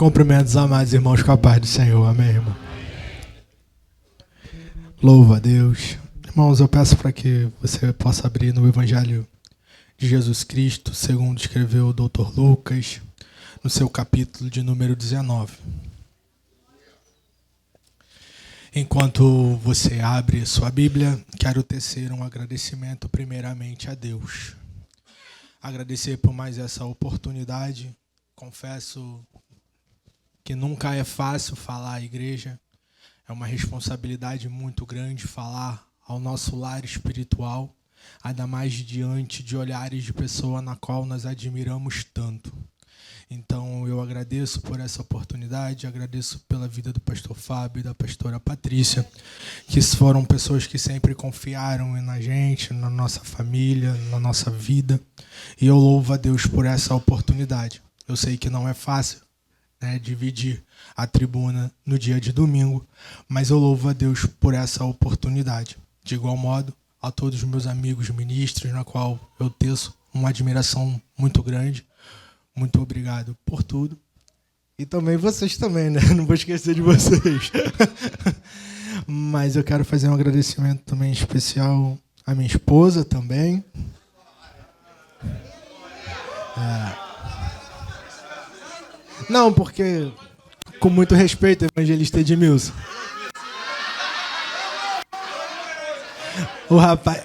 Cumprimentos, amados irmãos, com a paz do Senhor. Amém, irmão? Louva a Deus. Irmãos, eu peço para que você possa abrir no Evangelho de Jesus Cristo, segundo escreveu o Dr. Lucas, no seu capítulo de número 19. Enquanto você abre sua Bíblia, quero tecer um agradecimento primeiramente a Deus. Agradecer por mais essa oportunidade. Confesso que nunca é fácil falar à igreja. É uma responsabilidade muito grande falar ao nosso lar espiritual, ainda mais diante de olhares de pessoa na qual nós admiramos tanto. Então eu agradeço por essa oportunidade, agradeço pela vida do pastor Fábio e da pastora Patrícia, que foram pessoas que sempre confiaram na gente, na nossa família, na nossa vida. E eu louvo a Deus por essa oportunidade. Eu sei que não é fácil, né, dividir a tribuna no dia de domingo, mas eu louvo a Deus por essa oportunidade. De igual modo, a todos os meus amigos ministros, na qual eu teço uma admiração muito grande. Muito obrigado por tudo. E também vocês também, né? Não vou esquecer de vocês. Mas eu quero fazer um agradecimento também especial à minha esposa também. Não, porque, com muito respeito, evangelista Edmilson. O rapaz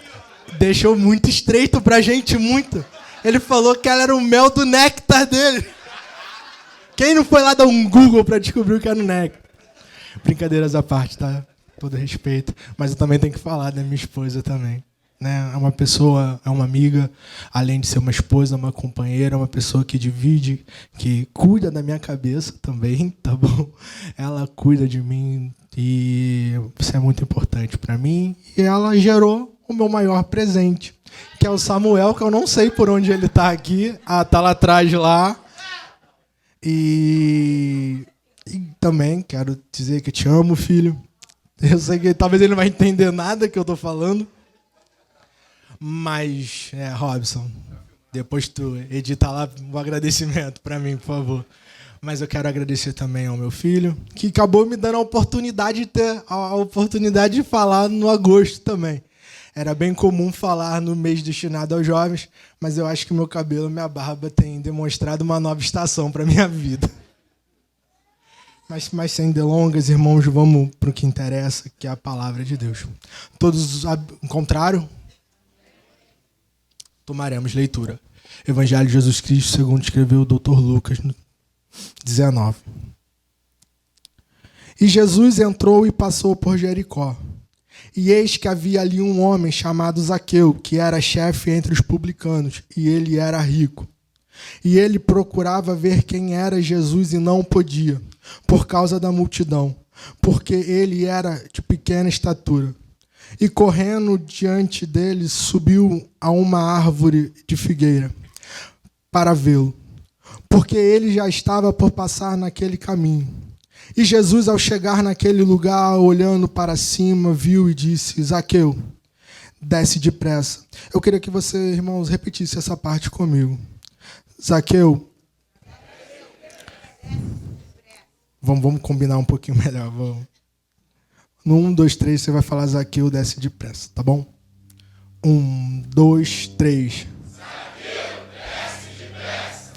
deixou muito estreito pra gente, muito. Ele falou que ela era o mel do néctar dele. Quem não foi lá dar um Google pra descobrir o que era o néctar? Brincadeiras à parte, tá? Todo respeito. Mas eu também tenho que falar da minha esposa também. Né? É uma pessoa, é uma amiga, além de ser uma esposa, uma companheira, uma pessoa que divide, que cuida da minha cabeça também, tá bom? Ela cuida de mim e isso é muito importante para mim. E ela gerou o meu maior presente, que é o Samuel, que eu não sei por onde ele está aqui. Ah, tá lá atrás lá. E também quero dizer que te amo, filho. Eu sei que talvez ele não vai entender nada que eu tô falando. Mas, Robson, depois tu edita lá um agradecimento para mim, por favor. Mas eu quero agradecer também ao meu filho, que acabou me dando a oportunidade de ter a oportunidade de falar no agosto também. Era bem comum falar no mês destinado aos jovens, mas eu acho que meu cabelo e minha barba têm demonstrado uma nova estação para a minha vida. Mas sem delongas, irmãos, vamos para o que interessa, que é a palavra de Deus. Todos encontraram? Tomaremos leitura. Evangelho de Jesus Cristo, segundo escreveu o Dr. Lucas, 19. E Jesus entrou e passou por Jericó. E eis que havia ali um homem chamado Zaqueu, que era chefe entre os publicanos, e ele era rico. E ele procurava ver quem era Jesus e não podia, por causa da multidão, porque ele era de pequena estatura. E correndo diante dele, subiu a uma árvore de figueira para vê-lo, porque ele já estava por passar naquele caminho. E Jesus, ao chegar naquele lugar, olhando para cima, viu e disse: Zaqueu, desce depressa. Eu queria que você, irmãos, repetisse essa parte comigo. Zaqueu. Vamos combinar um pouquinho melhor. Vamos. No 1, 2, 3, você vai falar Zaqueu, desce depressa, tá bom? 1, 2, 3. Zaqueu, desce depressa.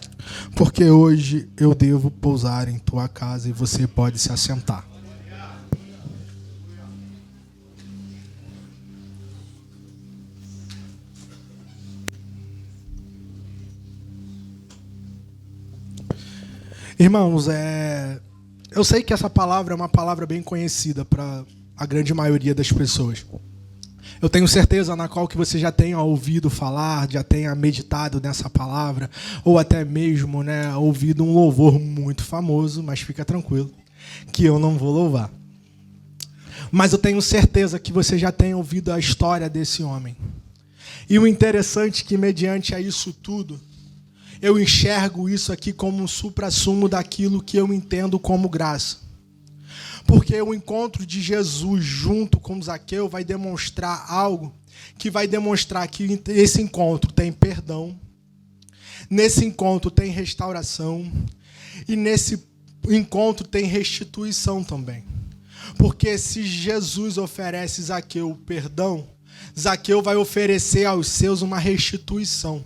Porque hoje eu devo pousar em tua casa e você pode se assentar. Irmãos, eu sei que essa palavra é uma palavra bem conhecida para a grande maioria das pessoas. Eu tenho certeza na qual que você já tenha ouvido falar, já tenha meditado nessa palavra, ou até mesmo, né, ouvido um louvor muito famoso, mas fica tranquilo, que eu não vou louvar. Mas eu tenho certeza que você já tenha ouvido a história desse homem. E o interessante é que, mediante a isso tudo, eu enxergo isso aqui como um suprassumo daquilo que eu entendo como graça. Porque o encontro de Jesus junto com Zaqueu vai demonstrar algo que vai demonstrar que esse encontro tem perdão, nesse encontro tem restauração, e nesse encontro tem restituição também. Porque se Jesus oferece Zaqueu perdão, Zaqueu vai oferecer aos seus uma restituição.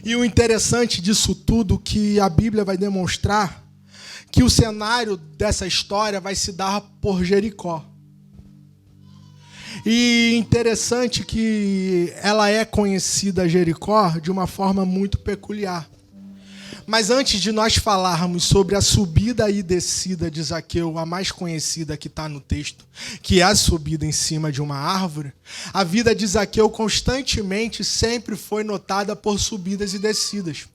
E o interessante disso tudo que a Bíblia vai demonstrar que o cenário dessa história vai se dar por Jericó. E interessante que ela é conhecida, Jericó, de uma forma muito peculiar. Mas antes de nós falarmos sobre a subida e descida de Zaqueu, a mais conhecida que está no texto, que é a subida em cima de uma árvore, a vida de Zaqueu constantemente sempre foi notada por subidas e descidas.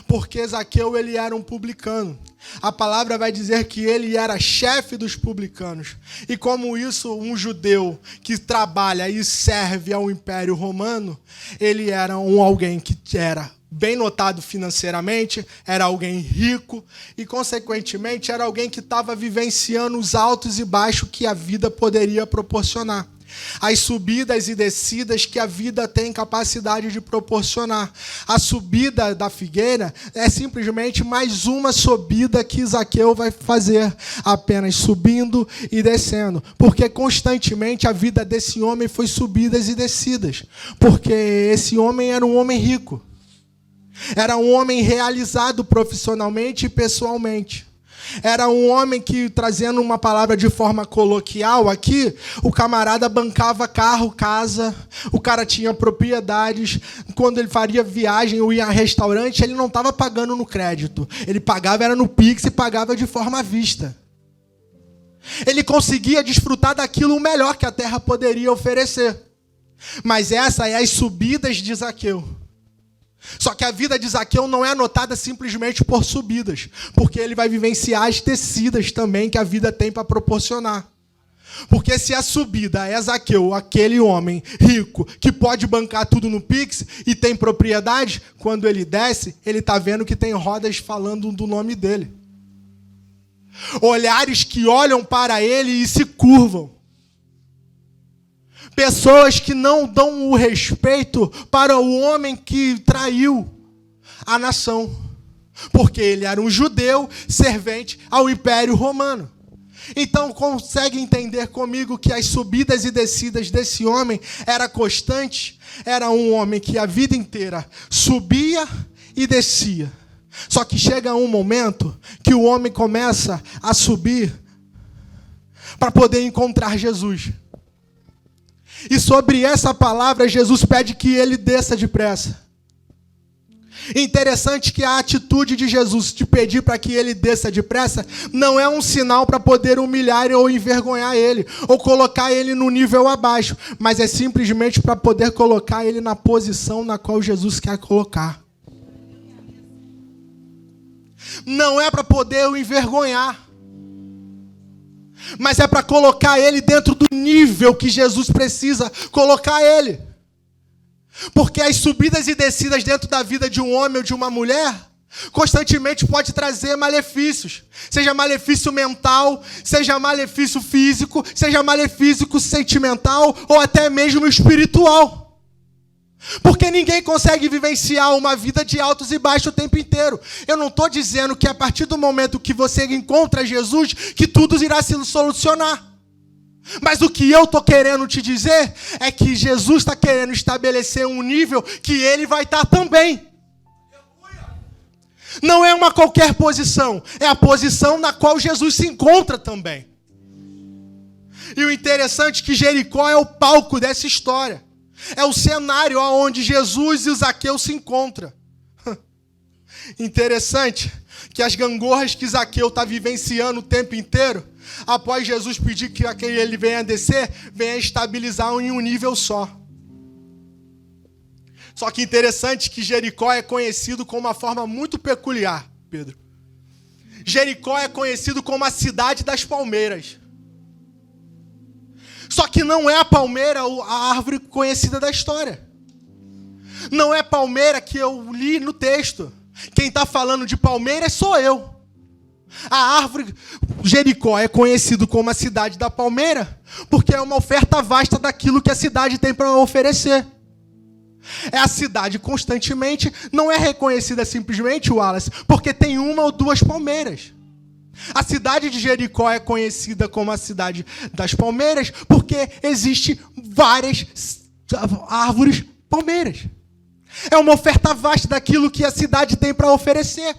Porque Zaqueu ele era um publicano. A palavra vai dizer que ele era chefe dos publicanos. E como isso, um judeu que trabalha e serve ao Império Romano, ele era alguém que era bem notado financeiramente, era alguém rico e, consequentemente, era alguém que estava vivenciando os altos e baixos que a vida poderia proporcionar. As subidas e descidas que a vida tem capacidade de proporcionar. A subida da figueira é simplesmente mais uma subida que Zaqueu vai fazer, apenas subindo e descendo. Porque constantemente a vida desse homem foi subidas e descidas. Porque esse homem era um homem rico. Era um homem realizado profissionalmente e pessoalmente. Era um homem que, trazendo uma palavra de forma coloquial aqui, o camarada bancava carro, casa, o cara tinha propriedades. Quando ele faria viagem ou ia a restaurante, ele não estava pagando no crédito. Ele pagava era no Pix e pagava de forma à vista. Ele conseguia desfrutar daquilo melhor que a terra poderia oferecer. Mas essa é as subidas de Zaqueu. Só que a vida de Zaqueu não é anotada simplesmente por subidas, porque ele vai vivenciar as descidas também que a vida tem para proporcionar. Porque se a subida é Zaqueu, aquele homem rico que pode bancar tudo no Pix e tem propriedade, quando ele desce, ele está vendo que tem rodas falando do nome dele. Olhares que olham para ele e se curvam. Pessoas que não dão o respeito para o homem que traiu a nação. Porque ele era um judeu servente ao Império Romano. Então, consegue entender comigo que as subidas e descidas desse homem era constante? Era um homem que a vida inteira subia e descia. Só que chega um momento que o homem começa a subir para poder encontrar Jesus. E sobre essa palavra, Jesus pede que ele desça depressa. Interessante que a atitude de Jesus de pedir para que ele desça depressa não é um sinal para poder humilhar ou envergonhar ele, ou colocar ele no nível abaixo, mas é simplesmente para poder colocar ele na posição na qual Jesus quer colocar. Não é para poder o envergonhar, mas é para colocar ele dentro do nível que Jesus precisa colocar ele. Porque as subidas e descidas dentro da vida de um homem ou de uma mulher constantemente pode trazer malefícios. Seja malefício mental, seja malefício físico, seja malefício sentimental ou até mesmo espiritual. Porque ninguém consegue vivenciar uma vida de altos e baixos o tempo inteiro. Eu não estou dizendo que a partir do momento que você encontra Jesus, que tudo irá se solucionar. Mas o que eu estou querendo te dizer é que Jesus está querendo estabelecer um nível que ele vai estar também. Não é uma qualquer posição, é a posição na qual Jesus se encontra também. E o interessante é que Jericó é o palco dessa história. É o cenário onde Jesus e Zaqueu se encontram. Interessante que as gangorras que Zaqueu está vivenciando o tempo inteiro, após Jesus pedir que ele venha descer, venha estabilizar em um nível só. Só que interessante que Jericó é conhecido com uma forma muito peculiar, Pedro. Jericó é conhecido como a cidade das palmeiras. Só que não é a palmeira a árvore conhecida da história. Não é palmeira que eu li no texto. Quem está falando de palmeira sou eu. A árvore Jericó é conhecido como a cidade da palmeira porque é uma oferta vasta daquilo que a cidade tem para oferecer. É a cidade constantemente, não é reconhecida simplesmente, Wallace, porque tem uma ou duas palmeiras. A cidade de Jericó é conhecida como a cidade das palmeiras porque existem várias árvores palmeiras. É uma oferta vasta daquilo que a cidade tem para oferecer.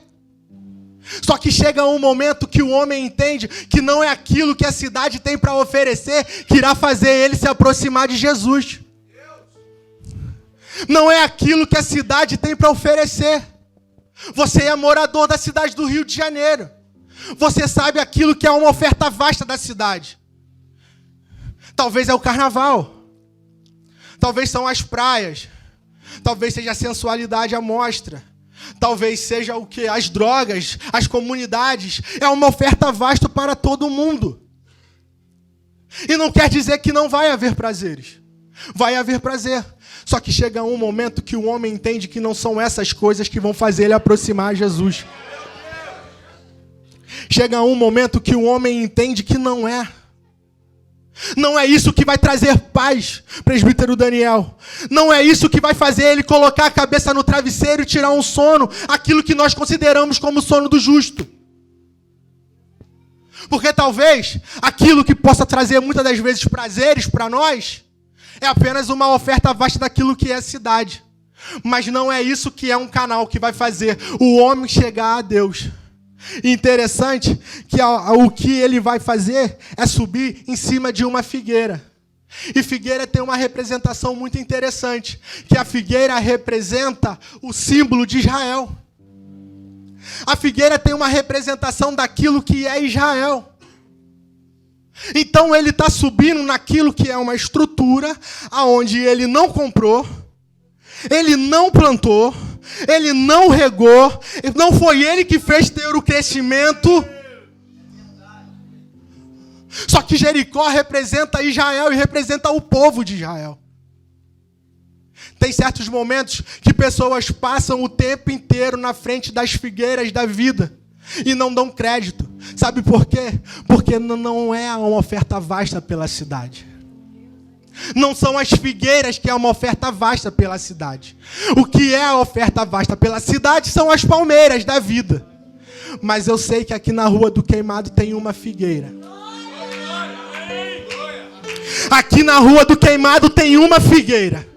Só que chega um momento que o homem entende que não é aquilo que a cidade tem para oferecer que irá fazer ele se aproximar de Jesus. Não é aquilo que a cidade tem para oferecer. Você é morador da cidade do Rio de Janeiro. Você sabe aquilo que é uma oferta vasta da cidade. Talvez é o carnaval. Talvez são as praias. Talvez seja a sensualidade à mostra. Talvez seja o quê? As drogas, as comunidades. É uma oferta vasta para todo mundo. E não quer dizer que não vai haver prazeres. Vai haver prazer. Só que chega um momento que o homem entende que não são essas coisas que vão fazer ele aproximar a Jesus. Chega um momento que o homem entende que não é. Não é isso que vai trazer paz, presbítero Daniel. Não é isso que vai fazer ele colocar a cabeça no travesseiro e tirar um sono, aquilo que nós consideramos como o sono do justo. Porque talvez aquilo que possa trazer muitas das vezes prazeres para nós é apenas uma oferta vasta daquilo que é a cidade. Mas não é isso que é um canal que vai fazer o homem chegar a Deus. Interessante que o que ele vai fazer é subir em cima de uma figueira. E figueira tem uma representação muito interessante, que a figueira representa o símbolo de Israel. A figueira tem uma representação daquilo que é Israel. Então ele está subindo naquilo que é uma estrutura aonde ele não comprou, ele não plantou, ele não regou, não foi ele que fez ter o crescimento. Só que Jericó representa Israel e representa o povo de Israel. Tem certos momentos que pessoas passam o tempo inteiro na frente das figueiras da vida e não dão crédito. Sabe por quê? Porque não é uma oferta vasta pela cidade. Não são as figueiras que é uma oferta vasta pela cidade. O que é a oferta vasta pela cidade são as palmeiras da vida. Mas eu sei que aqui na Rua do Queimado tem uma figueira. Aqui na Rua do Queimado tem uma figueira.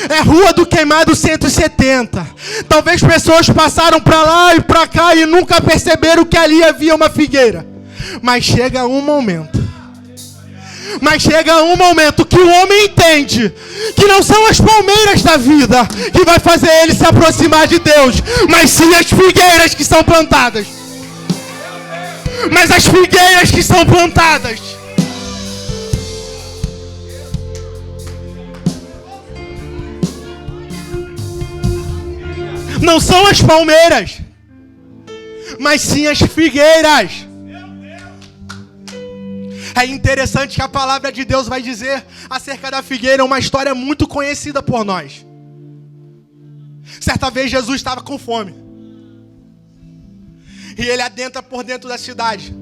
É Rua do Queimado 170. Talvez pessoas passaram para lá e para cá e nunca perceberam que ali havia uma figueira. Mas chega um momento que o homem entende que não são as palmeiras da vida que vai fazer ele se aproximar de Deus, mas sim as figueiras que são plantadas. Mas as figueiras que são plantadas. Não são as palmeiras, mas sim as figueiras. É interessante que a palavra de Deus vai dizer acerca da figueira uma história muito conhecida por nós. Certa vez Jesus estava com fome. E ele adentra por dentro da cidade.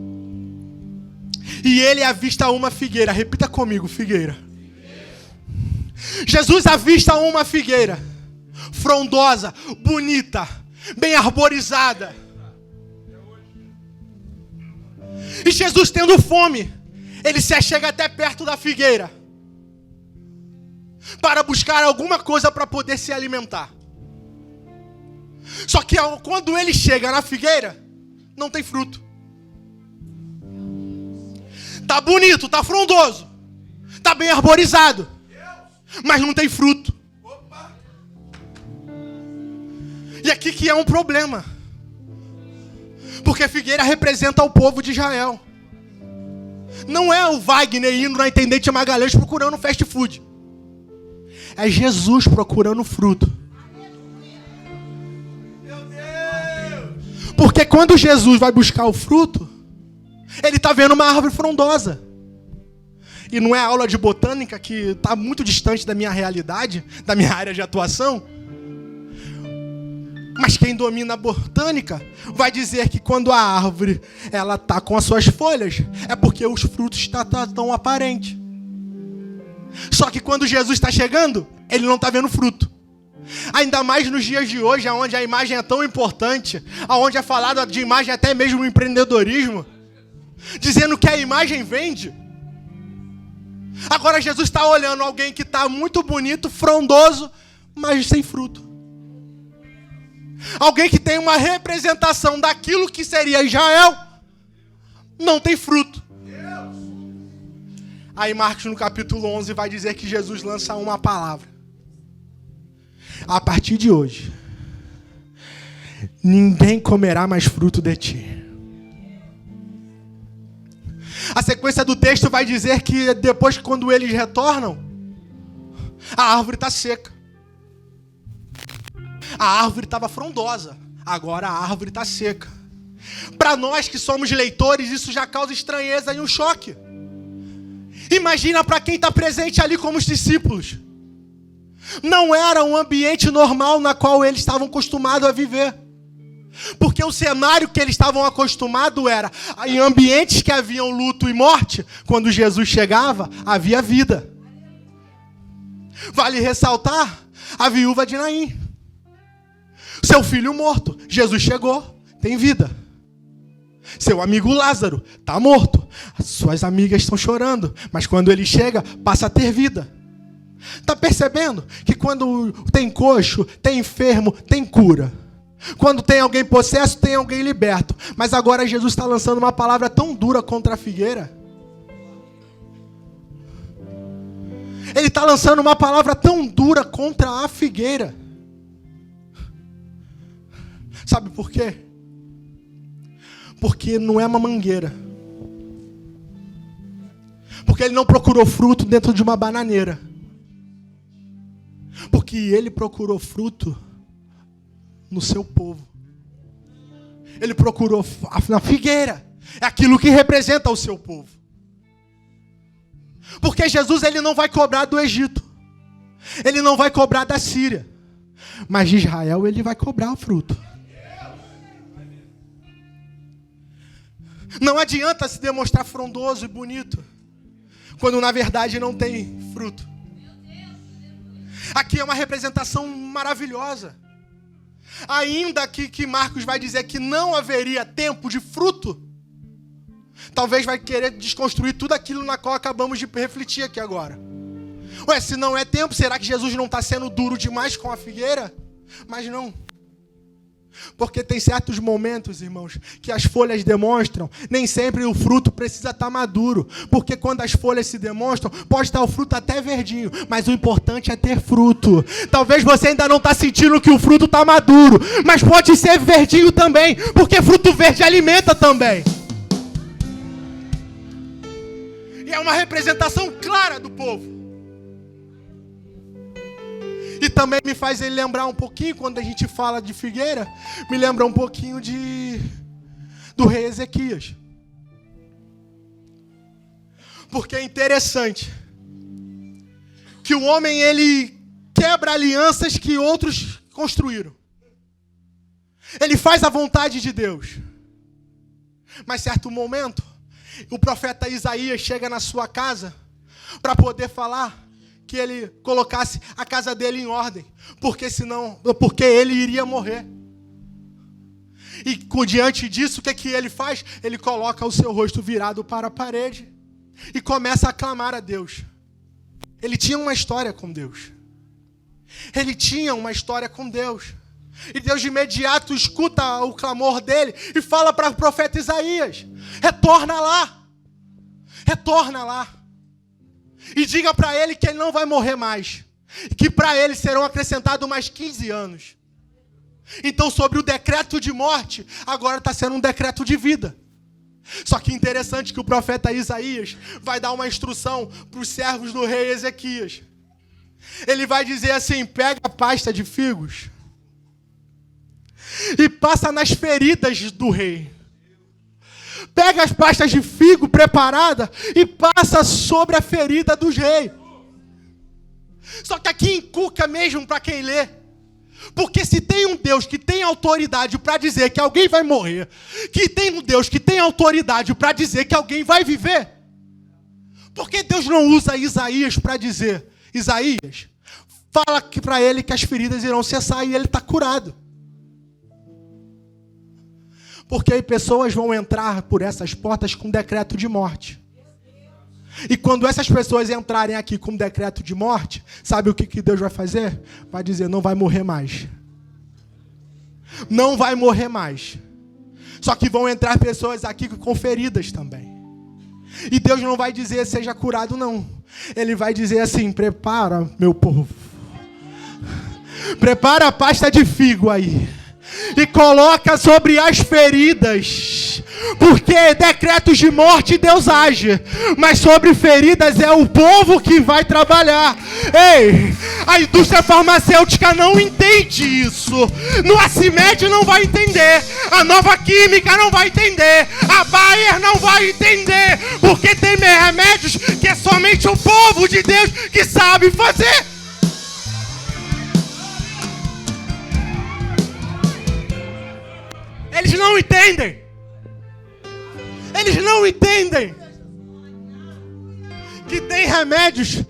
E ele avista uma figueira. Repita comigo, figueira. Jesus avista uma figueira. Frondosa, bonita, bem arborizada. E Jesus tendo fome, ele se achega até perto da figueira para buscar alguma coisa para poder se alimentar. Só que quando ele chega na figueira, não tem fruto. Tá bonito, tá frondoso, tá bem arborizado, mas não tem fruto. E aqui que é um problema. Porque a figueira representa o povo de Israel. Não é o Wagner indo na Intendente Magalhães procurando um fast food. É Jesus procurando fruto. Porque quando Jesus vai buscar o fruto, ele está vendo uma árvore frondosa. E não é aula de botânica que está muito distante da minha realidade, da minha área de atuação. Mas quem domina a botânica vai dizer que quando a árvore ela está com as suas folhas, é porque os frutos estão tão aparentes. Só que quando Jesus está chegando, ele não está vendo fruto. Ainda mais nos dias de hoje, onde a imagem é tão importante, onde é falado de imagem até mesmo no empreendedorismo, dizendo que a imagem vende. Agora Jesus está olhando alguém que está muito bonito, frondoso, mas sem fruto. Alguém que tem uma representação daquilo que seria Israel, não tem fruto. Aí Marcos no capítulo 11 vai dizer que Jesus lança uma palavra. A partir de hoje, ninguém comerá mais fruto de ti. A sequência do texto vai dizer que depois, quando eles retornam, a árvore está seca. A árvore estava frondosa, agora a árvore está seca. Para nós que somos leitores, isso já causa estranheza e um choque. Imagina para quem está presente ali como os discípulos. Não era um ambiente normal na qual eles estavam acostumados a viver. Porque o cenário que eles estavam acostumados era, em ambientes que haviam luto e morte, quando Jesus chegava, havia vida. Vale ressaltar a viúva de Naim. Seu filho morto, Jesus chegou, tem vida. Seu amigo Lázaro está morto. Suas amigas estão chorando, mas quando ele chega, passa a ter vida. Está percebendo que quando tem coxo, tem enfermo, tem cura. Quando tem alguém possesso, tem alguém liberto. Mas agora Jesus está lançando uma palavra tão dura contra a figueira. Ele está lançando uma palavra tão dura contra a figueira. Sabe por quê? Porque não é uma mangueira. Porque ele não procurou fruto dentro de uma bananeira. Porque ele procurou fruto no seu povo. Ele procurou na figueira. É aquilo que representa o seu povo. Porque Jesus, ele não vai cobrar do Egito. Ele não vai cobrar da Síria. Mas de Israel ele vai cobrar o fruto. Não adianta se demonstrar frondoso e bonito, quando na verdade não tem fruto. Aqui é uma representação maravilhosa. Ainda que Marcos vai dizer que não haveria tempo de fruto, talvez vai querer desconstruir tudo aquilo na qual acabamos de refletir aqui agora. Ué, se não é tempo, será que Jesus não está sendo duro demais com a figueira? Mas não. Porque tem certos momentos, irmãos, que as folhas demonstram, nem sempre o fruto precisa estar maduro. Porque quando as folhas se demonstram, pode estar o fruto até verdinho, mas o importante é ter fruto. Talvez você ainda não está sentindo que o fruto está maduro, mas pode ser verdinho também, porque fruto verde alimenta também. E é uma representação clara do povo. E também me faz ele lembrar um pouquinho, quando a gente fala de figueira, me lembra um pouquinho do rei Ezequias. Porque é interessante que o homem, ele quebra alianças que outros construíram. Ele faz a vontade de Deus. Mas certo momento, o profeta Isaías chega na sua casa para poder falar que ele colocasse a casa dele em ordem, porque ele iria morrer. E diante disso, o que ele faz? Ele coloca o seu rosto virado para a parede e começa a clamar a Deus. Ele tinha uma história com Deus. Ele tinha uma história com Deus. E Deus de imediato escuta o clamor dele e fala para o profeta Isaías: retorna lá. Retorna lá. E diga para ele que ele não vai morrer mais. E que para ele serão acrescentados mais 15 anos. Então, sobre o decreto de morte, agora está sendo um decreto de vida. Só que interessante que o profeta Isaías vai dar uma instrução para os servos do rei Ezequias. Ele vai dizer assim: pega a pasta de figos e passa nas feridas do rei. Pega as pastas de figo preparada e passa sobre a ferida dos reis. Só que aqui encuca mesmo para quem lê. Porque se tem um Deus que tem autoridade para dizer que alguém vai morrer, que tem um Deus que tem autoridade para dizer que alguém vai viver, por que Deus não usa Isaías para dizer: Isaías, fala para ele que as feridas irão cessar e ele está curado. Porque aí pessoas vão entrar por essas portas com decreto de morte. E quando essas pessoas entrarem aqui com decreto de morte, sabe o que Deus vai fazer? Vai dizer, não vai morrer mais. Não vai morrer mais. Só que vão entrar pessoas aqui com feridas também. E Deus não vai dizer, seja curado, não. Ele vai dizer assim, prepara, meu povo. Prepara a pasta de figo aí. E coloca sobre as feridas. Porque decretos de morte Deus age. Mas sobre feridas é o povo que vai trabalhar. Ei, a indústria farmacêutica não entende isso. No Acimed não vai entender. A Nova Química não vai entender. A Bayer não vai entender. Porque tem remédios que é somente o povo de Deus que sabe fazer. Eles não entendem. Eles não entendem que tem remédios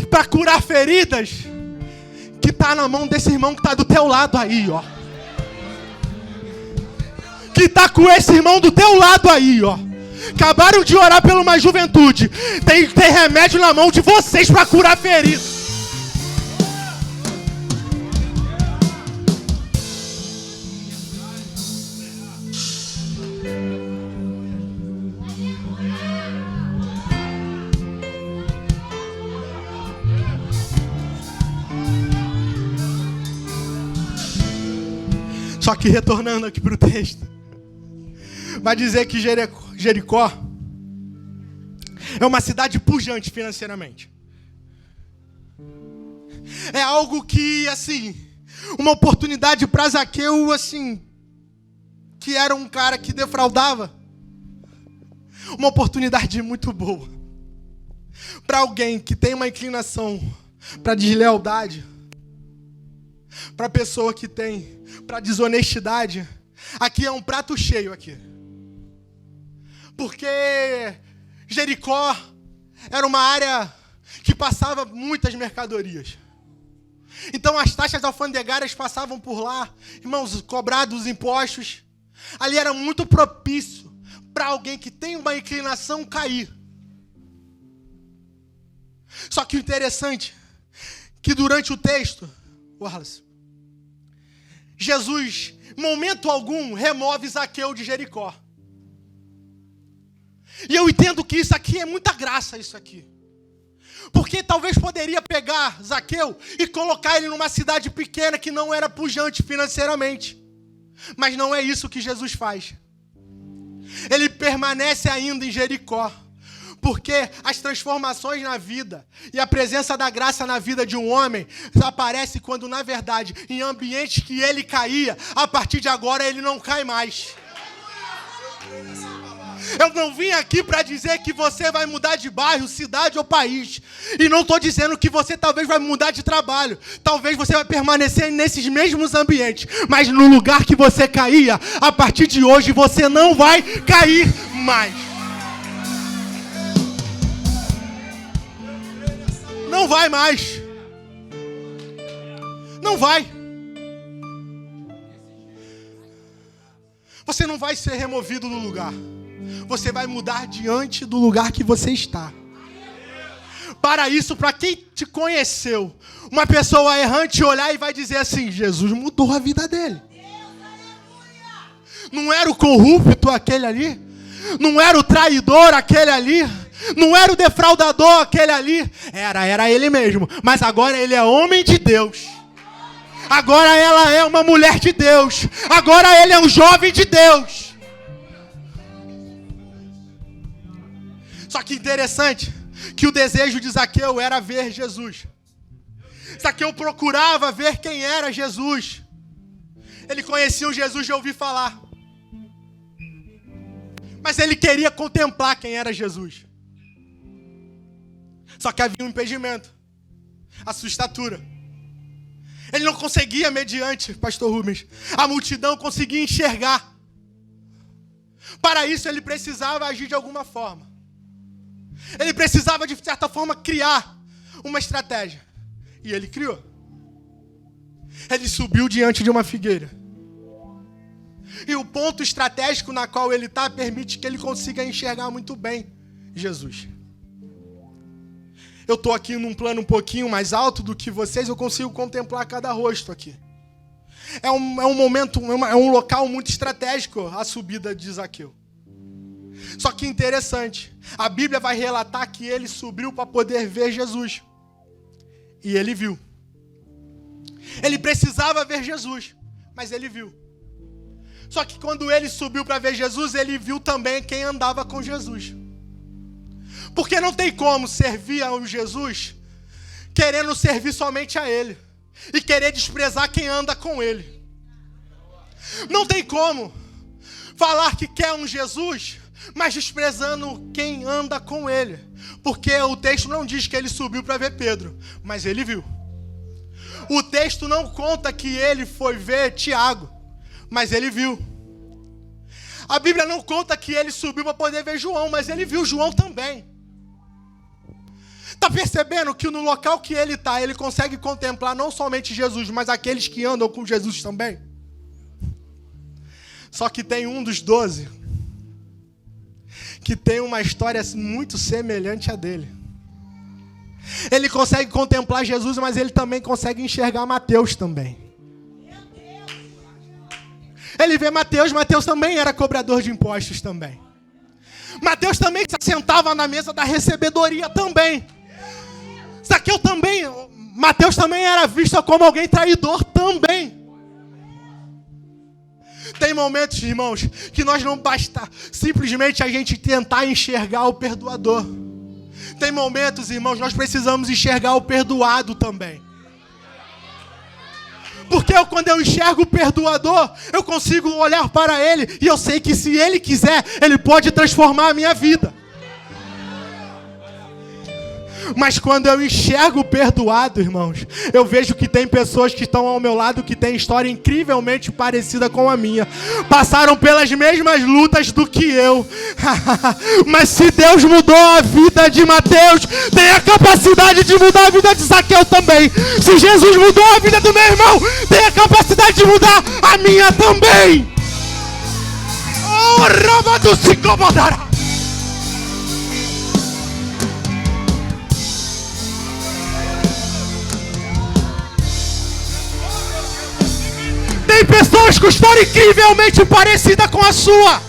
para curar feridas que tá na mão desse irmão que tá do teu lado aí, ó. Que tá com esse irmão do teu lado aí, ó. Acabaram de orar pela uma juventude. Tem remédio na mão de vocês para curar feridas. Só que retornando aqui para o texto, vai dizer que Jericó é uma cidade pujante financeiramente. É algo que, assim, uma oportunidade para Zaqueu, assim, que era um cara que defraudava. Uma oportunidade muito boa. Para alguém que tem uma inclinação para deslealdade, para pessoa que tem para desonestidade, aqui é um prato cheio aqui. Porque Jericó era uma área que passava muitas mercadorias. Então as taxas alfandegárias passavam por lá, irmãos, cobrados os impostos. Ali era muito propício para alguém que tem uma inclinação cair. Só que o interessante que durante o texto, Wallace, Jesus, momento algum, remove Zaqueu de Jericó. E eu entendo que isso aqui é muita graça, isso aqui. Porque talvez poderia pegar Zaqueu e colocar ele numa cidade pequena que não era pujante financeiramente. Mas não é isso que Jesus faz. Ele permanece ainda em Jericó. Porque as transformações na vida e a presença da graça na vida de um homem aparece quando, na verdade, em ambientes que ele caía, a partir de agora ele não cai mais. Eu não vim aqui para dizer que você vai mudar de bairro, cidade ou país. E não estou dizendo que você talvez vai mudar de trabalho. Talvez você vai permanecer nesses mesmos ambientes. Mas no lugar que você caía, a partir de hoje você não vai cair mais. Não vai mais. Não vai. Você não vai ser removido do lugar. Você vai mudar diante do lugar que você está. Para isso, para quem te conheceu, uma pessoa errante olhar e vai dizer assim, Jesus mudou a vida dele. Não era o corrupto aquele ali? Não era o traidor aquele ali? Não era o defraudador aquele ali? Era ele mesmo. Mas agora ele é homem de Deus. Agora ela é uma mulher de Deus. Agora ele é um jovem de Deus. Só que interessante que o desejo de Zaqueu era ver Jesus. Zaqueu procurava ver quem era Jesus. Ele conhecia o Jesus de ouvir falar. Mas ele queria contemplar quem era Jesus. Só que havia um impedimento. A sua estatura. Ele não conseguia, mediante, pastor Rubens, a multidão conseguia enxergar. Para isso ele precisava agir de alguma forma. Ele precisava, de certa forma, criar uma estratégia. E ele criou. Ele subiu diante de uma figueira. E o ponto estratégico na qual ele está permite que ele consiga enxergar muito bem Jesus. Eu estou aqui num plano um pouquinho mais alto do que vocês, eu consigo contemplar cada rosto aqui. É um momento, é um local muito estratégico a subida de Zaqueu. Só que interessante, a Bíblia vai relatar que ele subiu para poder ver Jesus. E ele viu. Ele precisava ver Jesus, mas ele viu. Só que quando ele subiu para ver Jesus, ele viu também quem andava com Jesus. Porque não tem como servir a Jesus querendo servir somente a ele e querer desprezar quem anda com ele. Não tem como falar que quer um Jesus, mas desprezando quem anda com ele. Porque o texto não diz que ele subiu para ver Pedro, mas ele viu. O texto não conta que ele foi ver Tiago, mas ele viu. A Bíblia não conta que ele subiu para poder ver João, mas ele viu João também. Está percebendo que no local que ele está, ele consegue contemplar não somente Jesus, mas aqueles que andam com Jesus também? Só que tem um dos 12 que tem uma história muito semelhante à dele. Ele consegue contemplar Jesus, mas ele também consegue enxergar Mateus também. Ele vê Mateus, Mateus também era cobrador de impostos também. Mateus também se sentava na mesa da recebedoria também. Zaqueu também, Mateus também era visto como alguém traidor também. Tem momentos, irmãos, que nós não basta simplesmente a gente tentar enxergar o perdoador. Tem momentos, irmãos, nós precisamos enxergar o perdoado também. Porque quando eu enxergo o perdoador, eu consigo olhar para ele e eu sei que se ele quiser, ele pode transformar a minha vida. Mas quando eu enxergo o perdoado, irmãos, eu vejo que tem pessoas que estão ao meu lado que têm história incrivelmente parecida com a minha. Passaram pelas mesmas lutas do que eu. Mas se Deus mudou a vida de Mateus, tem a capacidade de mudar a vida de Zaqueu também. Se Jesus mudou a vida do meu irmão, tem a capacidade de mudar a minha também. Oh, Rama do Ciclopodara. Tem pessoas com história incrivelmente parecida com a sua.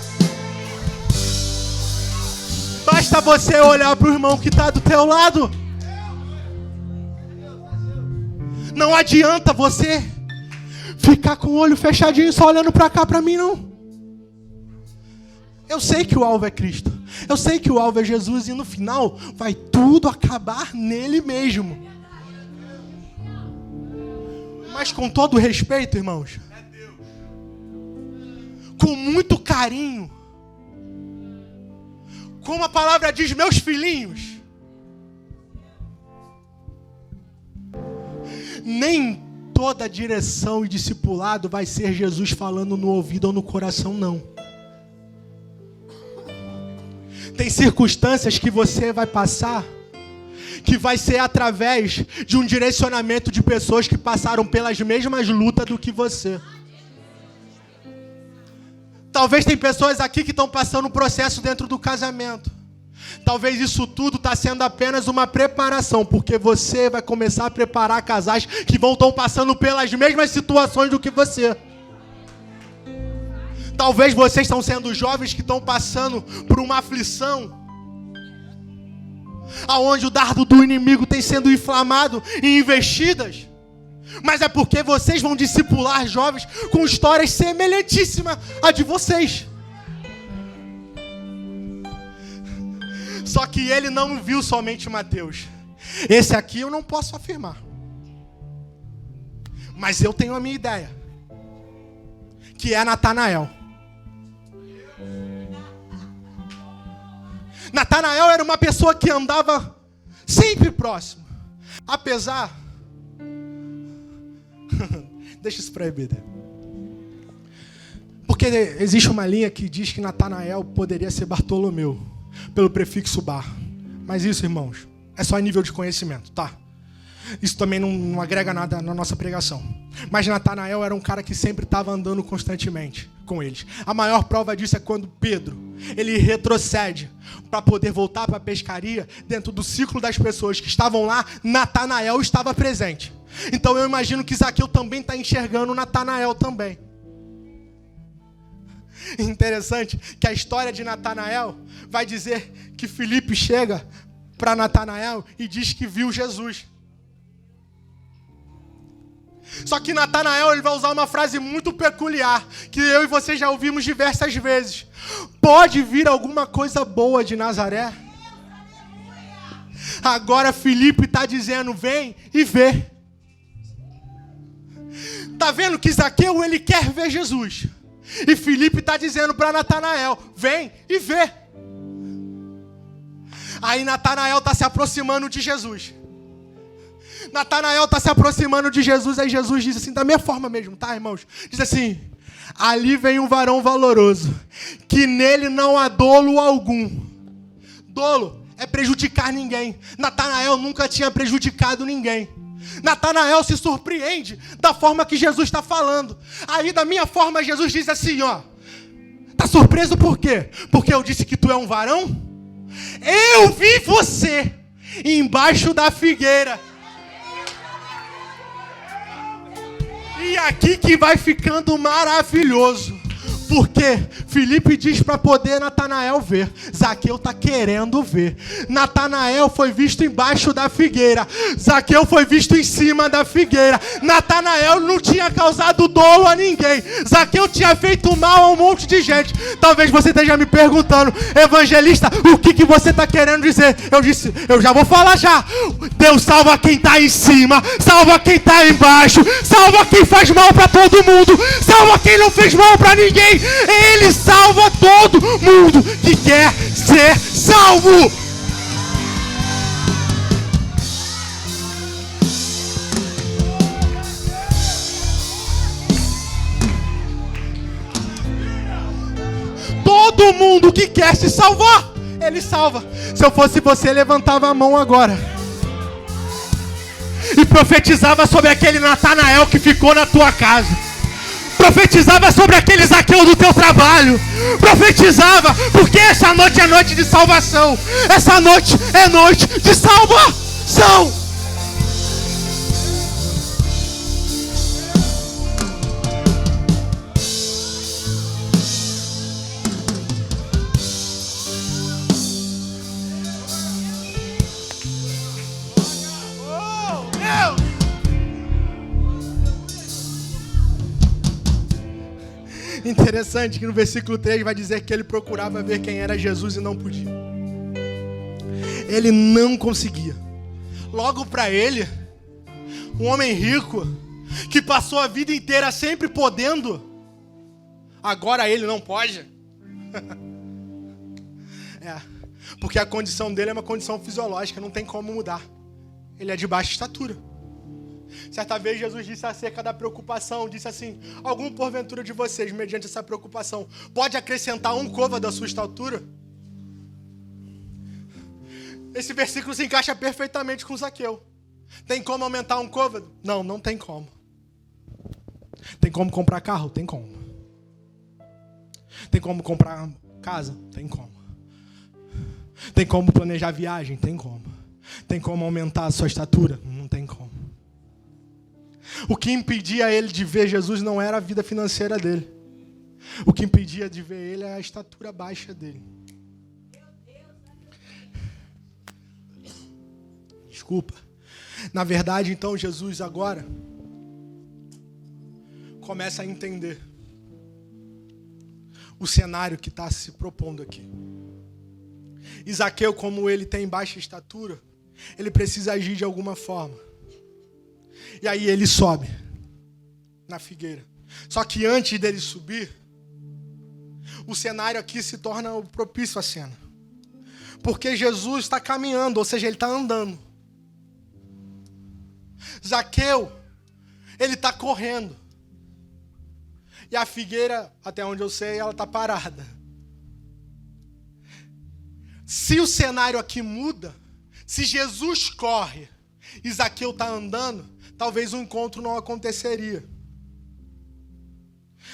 Basta você olhar para o irmão que está do teu lado. Não adianta você ficar com o olho fechadinho só olhando para cá, para mim, não. Eu sei que o alvo é Cristo. Eu sei que o alvo é Jesus e no final vai tudo acabar nele mesmo. Mas com todo respeito, irmãos, com muito carinho, como a palavra diz, meus filhinhos, nem toda direção e discipulado vai ser Jesus falando no ouvido ou no coração, não. Tem circunstâncias que você vai passar, que vai ser através de um direcionamento de pessoas que passaram pelas mesmas lutas do que você. Talvez tem pessoas aqui que estão passando um processo dentro do casamento. Talvez isso tudo está sendo apenas uma preparação, porque você vai começar a preparar casais que estão passando pelas mesmas situações do que você. Talvez vocês estão sendo jovens que estão passando por uma aflição, aonde o dardo do inimigo tem sendo inflamado em investidas. Mas é porque vocês vão discipular jovens com histórias semelhantíssimas à de vocês. Só que ele não viu somente Mateus. Esse aqui eu não posso afirmar. Mas eu tenho a minha ideia. Que é Natanael. Natanael era uma pessoa que andava sempre próximo. Apesar... Deixa isso para a Bíblia. Porque existe uma linha que diz que Natanael poderia ser Bartolomeu, pelo prefixo bar. Mas isso, irmãos, é só nível de conhecimento, tá? Isso também não agrega nada na nossa pregação. Mas Natanael era um cara que sempre estava andando constantemente com eles. A maior prova disso é quando Pedro, ele retrocede para poder voltar para a pescaria. Dentro do ciclo das pessoas que estavam lá, Natanael estava presente. Então eu imagino que Zaqueu também está enxergando Natanael também. Interessante que a história de Natanael vai dizer que Filipe chega para Natanael e diz que viu Jesus. Só que Natanael, ele vai usar uma frase muito peculiar, que eu e você já ouvimos diversas vezes. Pode vir alguma coisa boa de Nazaré? Agora Filipe está dizendo, vem e vê. Está vendo que Zaqueu, ele quer ver Jesus. E Filipe está dizendo para Natanael, vem e vê. Aí Natanael está se aproximando de Jesus. Natanael está se aproximando de Jesus, aí Jesus diz assim, da minha forma mesmo, tá, irmãos? Diz assim, ali vem um varão valoroso, que nele não há dolo algum. Dolo é prejudicar ninguém. Natanael nunca tinha prejudicado ninguém. Natanael se surpreende da forma que Jesus está falando. Aí da minha forma Jesus diz assim, ó, tá surpreso por quê? Porque eu disse que tu é um varão? Eu vi você embaixo da figueira. E aqui que vai ficando maravilhoso. Porque Filipe diz para poder Natanael ver. Zaqueu está querendo ver. Natanael foi visto embaixo da figueira. Zaqueu foi visto em cima da figueira. Natanael não tinha causado dolo a ninguém. Zaqueu tinha feito mal a um monte de gente. Talvez você esteja me perguntando, evangelista, o que você está querendo dizer? Eu disse, eu já vou falar já. Deus salva quem está em cima, salva quem está embaixo, salva quem faz mal para todo mundo, salva quem não fez mal para ninguém. Ele salva todo mundo que quer ser salvo. Todo mundo que quer se salvar, Ele salva. Se eu fosse você, levantava a mão agora e profetizava sobre aquele Natanael que ficou na tua casa. Profetizava sobre aquele Zaqueu do teu trabalho. Profetizava, porque essa noite é noite de salvação. Essa noite é noite de salvação. Interessante que no versículo 3 vai dizer que ele procurava ver quem era Jesus e não podia. Ele não conseguia. Logo para ele, um homem rico, que passou a vida inteira sempre podendo, agora ele não pode. Porque a condição dele é uma condição fisiológica, não tem como mudar. Ele é de baixa estatura. Certa vez Jesus disse acerca da preocupação, disse assim, algum porventura de vocês, mediante essa preocupação, pode acrescentar um côvado à sua estatura? Esse versículo se encaixa perfeitamente com Zaqueu. Tem como aumentar um côvado? Não, não tem como. Tem como comprar carro? Tem como. Tem como comprar casa? Tem como. Tem como planejar viagem? Tem como. Tem como aumentar a sua estatura? Não tem como. O que impedia ele de ver Jesus não era a vida financeira dele. O que impedia de ver ele é a estatura baixa dele. Desculpa. Na verdade, então, Jesus agora começa a entender o cenário que está se propondo aqui. E Zaqueu, como ele tem baixa estatura, ele precisa agir de alguma forma. E aí ele sobe na figueira. Só que antes dele subir, o cenário aqui se torna propício à cena. Porque Jesus está caminhando, ou seja, ele está andando. Zaqueu, ele está correndo. E a figueira, até onde eu sei, ela está parada. Se o cenário aqui muda, se Jesus corre e Zaqueu está andando, talvez o encontro não aconteceria.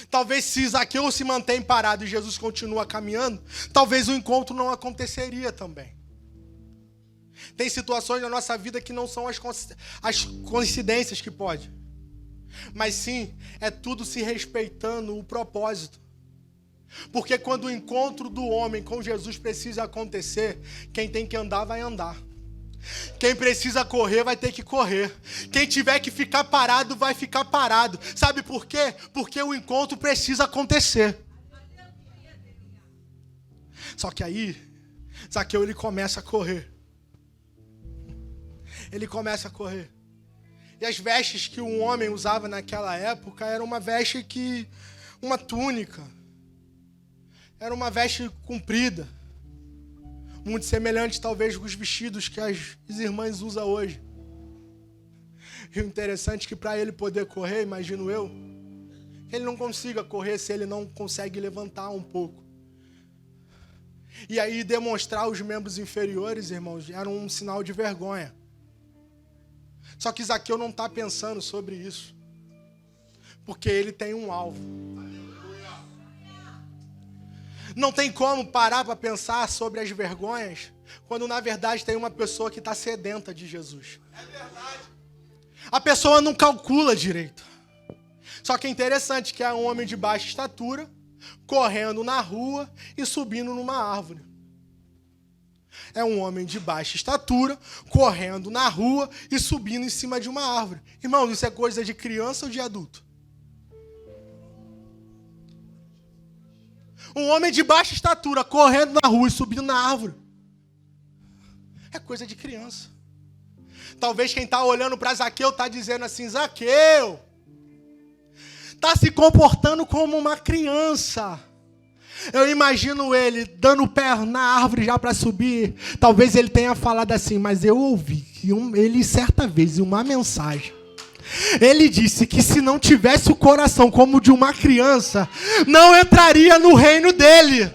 Talvez se Zaqueu se mantém parado e Jesus continua caminhando, talvez o encontro não aconteceria também. Tem situações na nossa vida que não são as coincidências que pode, mas sim, é tudo se respeitando o propósito. Porque quando o encontro do homem com Jesus precisa acontecer, quem tem que andar vai andar. Quem precisa correr vai ter que correr. Quem tiver que ficar parado vai ficar parado. Sabe por quê? Porque o encontro precisa acontecer. Só que aí, Zaqueu ele começa a correr. Ele começa a correr. E as vestes que um homem usava naquela época era uma veste uma túnica. Era uma veste comprida. Muito semelhante, talvez, com os vestidos que as irmãs usam hoje. E o interessante é que para ele poder correr, imagino eu, ele não consiga correr se ele não consegue levantar um pouco. E aí demonstrar os membros inferiores, irmãos, era um sinal de vergonha. Só que Zaqueu não está pensando sobre isso. Porque ele tem um alvo. Não tem como parar para pensar sobre as vergonhas, quando na verdade tem uma pessoa que está sedenta de Jesus. É verdade. A pessoa não calcula direito. Só que é interessante que é um homem de baixa estatura, correndo na rua e subindo numa árvore. É um homem de baixa estatura, correndo na rua e subindo em cima de uma árvore. Irmão, isso é coisa de criança ou de adulto? Um homem de baixa estatura, correndo na rua e subindo na árvore. É coisa de criança. Talvez quem está olhando para Zaqueu está dizendo assim, Zaqueu, está se comportando como uma criança. Eu imagino ele dando o pé na árvore já para subir. Talvez ele tenha falado assim, mas eu ouvi que ele certa vez em uma mensagem, ele disse que se não tivesse o coração como de uma criança, não entraria no reino dele.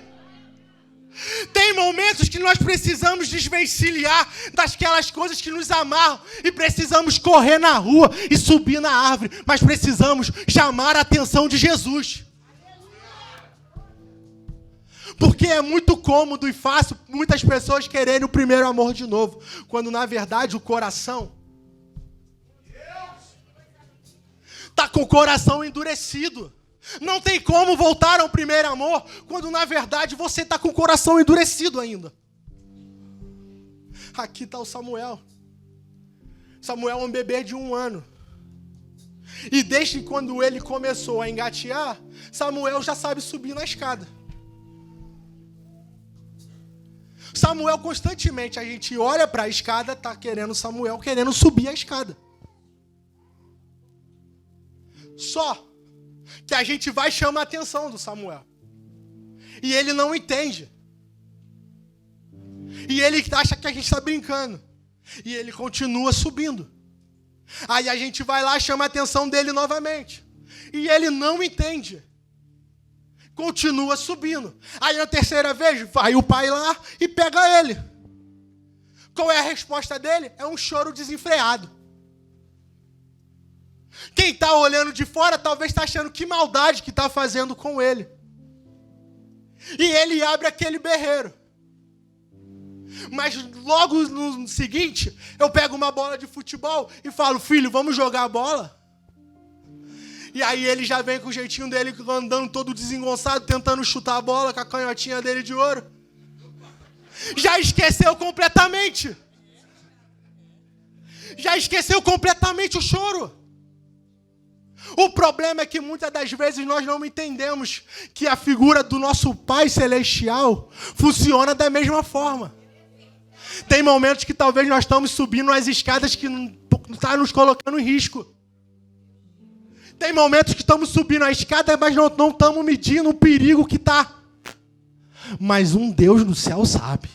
Tem momentos que nós precisamos desvencilhar daquelas coisas que nos amarram e precisamos correr na rua e subir na árvore, mas precisamos chamar a atenção de Jesus. Porque é muito cômodo e fácil muitas pessoas quererem o primeiro amor de novo, quando na verdade o coração está com o coração endurecido. Não tem como voltar ao primeiro amor, quando na verdade você está com o coração endurecido ainda. Aqui está o Samuel. Samuel é um bebê de 1 ano. E desde quando ele começou a engatear, Samuel já sabe subir na escada. Samuel constantemente, a gente olha para a escada, está querendo Samuel querendo subir a escada. Só que a gente vai chamar a atenção do Samuel. E ele não entende. E ele acha que a gente está brincando. E ele continua subindo. Aí a gente vai lá e chama a atenção dele novamente. E ele não entende. Continua subindo. Aí na terceira vez, vai o pai lá e pega ele. Qual é a resposta dele? É um choro desenfreado. Quem está olhando de fora talvez está achando que maldade que está fazendo com ele. E ele abre aquele berreiro. Mas logo no seguinte, eu pego uma bola de futebol e falo, filho, vamos jogar a bola? E aí ele já vem com o jeitinho dele, andando todo desengonçado, tentando chutar a bola com a canhotinha dele de ouro. Já esqueceu completamente. Já esqueceu completamente o choro. O problema é que muitas das vezes nós não entendemos que a figura do nosso Pai Celestial funciona da mesma forma. Tem momentos que talvez nós estamos subindo as escadas que não está nos colocando em risco. Tem momentos que estamos subindo a escada, mas não estamos medindo o perigo que está. Mas um Deus no céu sabe.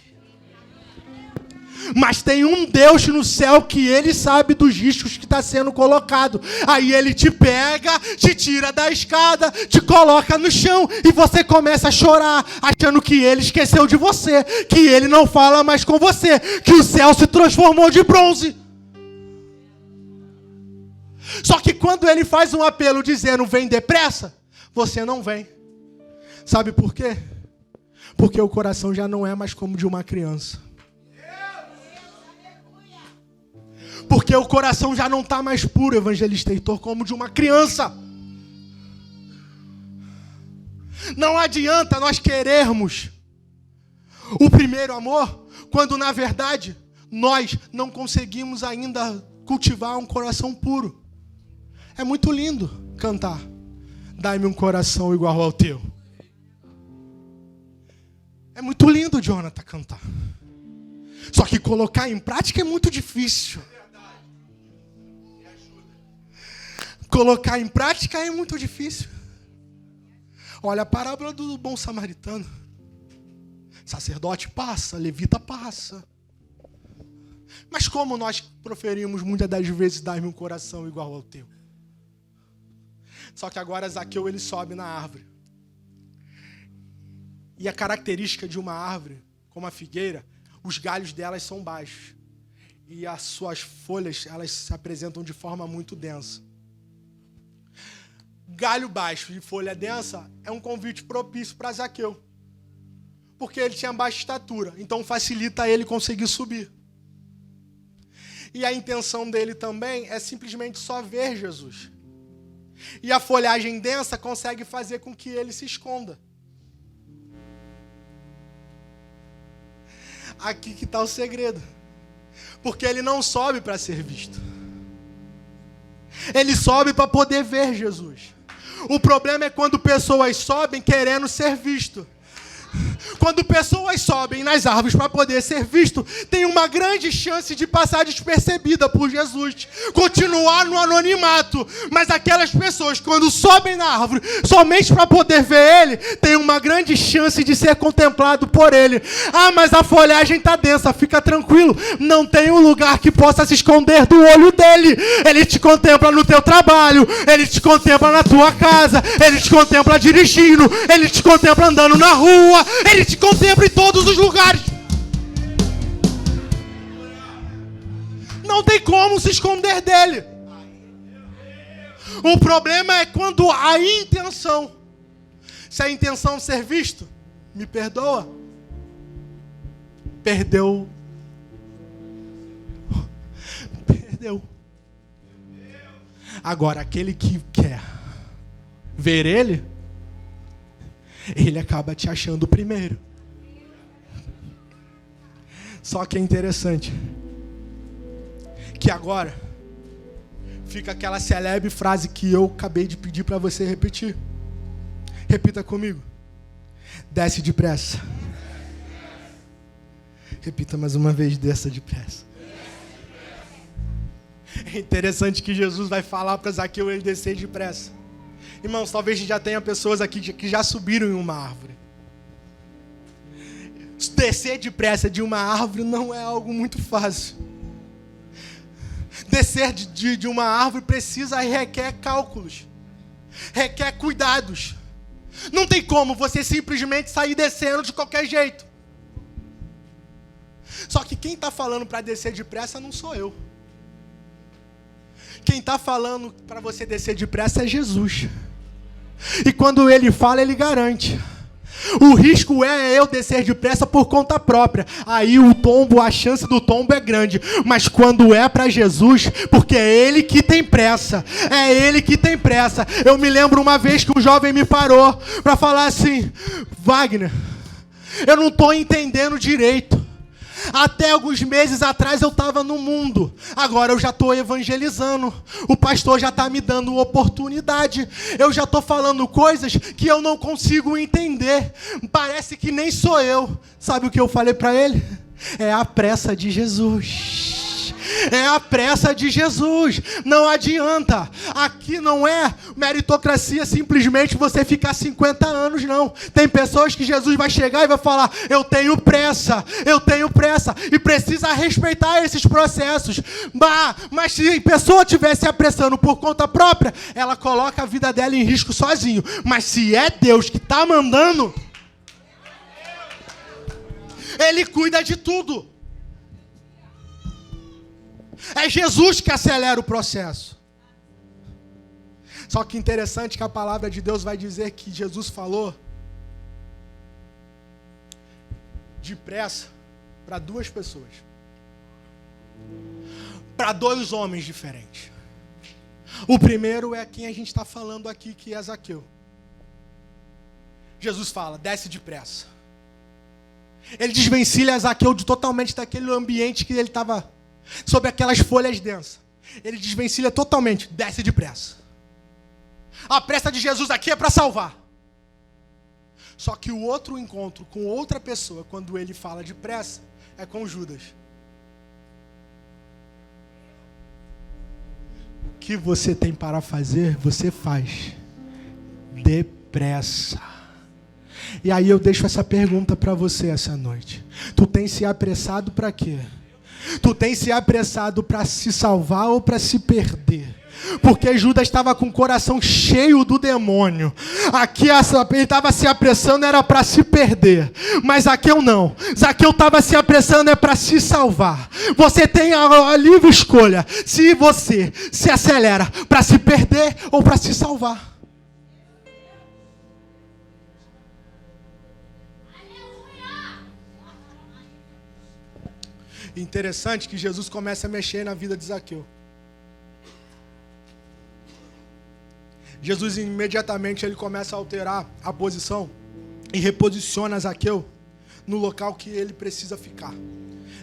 Mas tem um Deus no céu que ele sabe dos riscos que está sendo colocado. Aí ele te pega, te tira da escada, te coloca no chão e você começa a chorar, achando que ele esqueceu de você, que ele não fala mais com você, que o céu se transformou de bronze. Só que quando ele faz um apelo dizendo vem depressa, você não vem. Sabe por quê? Porque o coração já não é mais como de uma criança. Porque o coração já não está mais puro, evangelista Heitor, como de uma criança. Não adianta nós querermos o primeiro amor, quando na verdade nós não conseguimos ainda cultivar um coração puro. É muito lindo cantar, dai-me um coração igual ao teu. É muito lindo, Jonathan, cantar. Só que colocar em prática é muito difícil. Colocar em prática é muito difícil. Olha a parábola do bom samaritano. Sacerdote passa, levita passa. Mas como nós proferimos muitas das vezes, dai-me um coração igual ao teu. Só que agora Zaqueu ele sobe na árvore. E a característica de uma árvore, como a figueira, os galhos delas são baixos. E as suas folhas, elas se apresentam de forma muito densa. Galho baixo e folha densa é um convite propício para Zaqueu. Porque ele tinha baixa estatura, então facilita ele conseguir subir. E a intenção dele também é simplesmente só ver Jesus. E a folhagem densa consegue fazer com que ele se esconda. Aqui que está o segredo. Porque ele não sobe para ser visto. Ele sobe para poder ver Jesus. O problema é quando pessoas sobem querendo ser visto. Quando pessoas sobem nas árvores para poder ser visto, tem uma grande chance de passar despercebida por Jesus, continuar no anonimato. Mas aquelas pessoas, quando sobem na árvore somente para poder ver Ele, tem uma grande chance de ser contemplado por Ele. Ah, mas a folhagem está densa, fica tranquilo, não tem um lugar que possa se esconder do olho dele. Ele te contempla no teu trabalho, Ele te contempla na tua casa, Ele te contempla dirigindo, Ele te contempla andando na rua, Ele te contempla em todos os lugares. Não tem como se esconder dele. O problema é quando a intenção, se a intenção ser visto, me perdoa, perdeu. Agora, aquele que quer ver ele acaba te achando primeiro. Só que é interessante que agora fica aquela célebre frase que eu acabei de pedir para você repetir. Repita comigo. Desce depressa. Repita mais uma vez, desça depressa. É interessante que Jesus vai falar para Zaqueu ele descer depressa. Irmãos, talvez já tenha pessoas aqui que já subiram em uma árvore. Descer depressa de uma árvore não é algo muito fácil. Descer de uma árvore precisa e requer cálculos. Requer cuidados. Não tem como você simplesmente sair descendo de qualquer jeito. Só que quem está falando para descer depressa não sou eu. Quem está falando para você descer depressa é Jesus. E quando ele fala, ele garante. O risco é eu descer depressa por conta própria. Aí o tombo, a chance do tombo é grande. Mas quando é para Jesus, porque é Ele que tem pressa. É Ele que tem pressa. Eu me lembro uma vez que um jovem me parou para falar assim: Wagner, eu não estou entendendo direito. Até alguns meses atrás eu estava no mundo, agora eu já estou evangelizando, o pastor já está me dando oportunidade, eu já estou falando coisas que eu não consigo entender, parece que nem sou eu. Sabe o que eu falei para ele? É a pressa de Jesus. É a pressa de Jesus. Não adianta. Aqui não é meritocracia simplesmente você ficar 50 anos, não. Tem pessoas que Jesus vai chegar e vai falar: eu tenho pressa. E precisa respeitar esses processos. Mas se a pessoa estiver se apressando por conta própria, ela coloca a vida dela em risco sozinho. Mas se é Deus que está mandando, Ele cuida de tudo. É Jesus que acelera o processo. Só que interessante que a palavra de Deus vai dizer que Jesus falou depressa para duas pessoas. Para dois homens diferentes. O primeiro é quem a gente está falando aqui, que é Zaqueu. Jesus fala, desce depressa. Ele desvencilha Zaqueu totalmente daquele ambiente que ele estava, sobre aquelas folhas densas. Ele desvencilha totalmente, desce depressa. A pressa de Jesus aqui é para salvar. Só que o outro encontro com outra pessoa, quando ele fala depressa, é com Judas. O que você tem para fazer, você faz depressa. E aí eu deixo essa pergunta para você essa noite. Tu tem se apressado para quê? Tu tem se apressado para se salvar ou para se perder? Porque Judas estava com o coração cheio do demônio. Aqui ele estava se apressando, era para se perder. Mas Zaqueu não. Zaqueu estava se apressando, é para se salvar. Você tem a livre escolha. Se você se acelera para se perder ou para se salvar. Interessante que Jesus começa a mexer na vida de Zaqueu. Jesus imediatamente ele começa a alterar a posição e reposiciona Zaqueu no local que ele precisa ficar.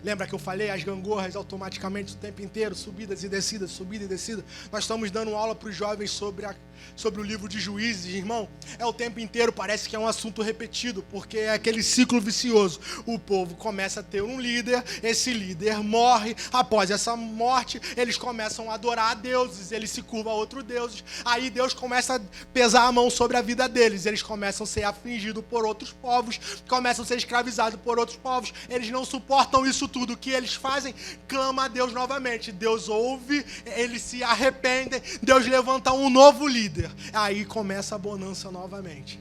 Lembra que eu falei? As gangorras automaticamente o tempo inteiro, subidas e descidas, subida e descida. Nós estamos dando aula para os jovens sobre o livro de Juízes, irmão. É o tempo inteiro, parece que é um assunto repetido, porque é aquele ciclo vicioso. O povo começa a ter um líder, esse líder morre. Após essa morte, eles começam a adorar a deuses, eles se curvam a outros deuses. Aí Deus começa a pesar a mão sobre a vida deles. Eles começam a ser afligidos por outros povos, começam a ser escravizados por outros povos. Eles não suportam isso tudo. O que eles fazem? Clama a Deus novamente. Deus ouve, eles se arrependem, Deus levanta um novo líder. Aí começa a bonança novamente.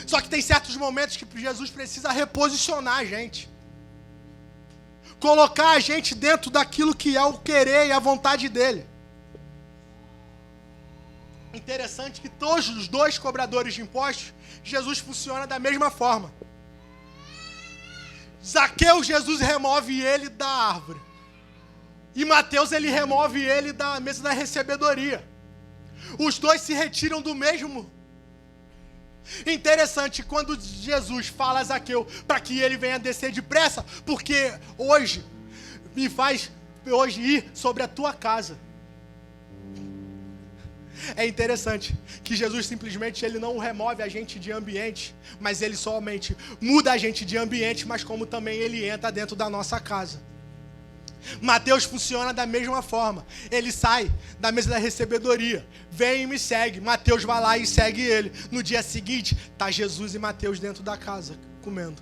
Só que tem certos momentos que Jesus precisa reposicionar a gente. Colocar a gente dentro daquilo que é o querer e a vontade dele. Interessante que todos os dois cobradores de impostos, Jesus funciona da mesma forma. Zaqueu, Jesus remove ele da árvore. E Mateus, ele remove ele da mesa da recebedoria. Os dois se retiram do mesmo. Interessante, quando Jesus fala a Zaqueu para que ele venha descer depressa, porque hoje me faz ir sobre a tua casa. É interessante que Jesus simplesmente ele não remove a gente de ambiente, mas ele somente muda a gente de ambiente, mas como também ele entra dentro da nossa casa. Mateus funciona da mesma forma. Ele sai da mesa da recebedoria, vem e me segue. Mateus vai lá e segue ele. No dia seguinte, tá Jesus e Mateus dentro da casa, comendo.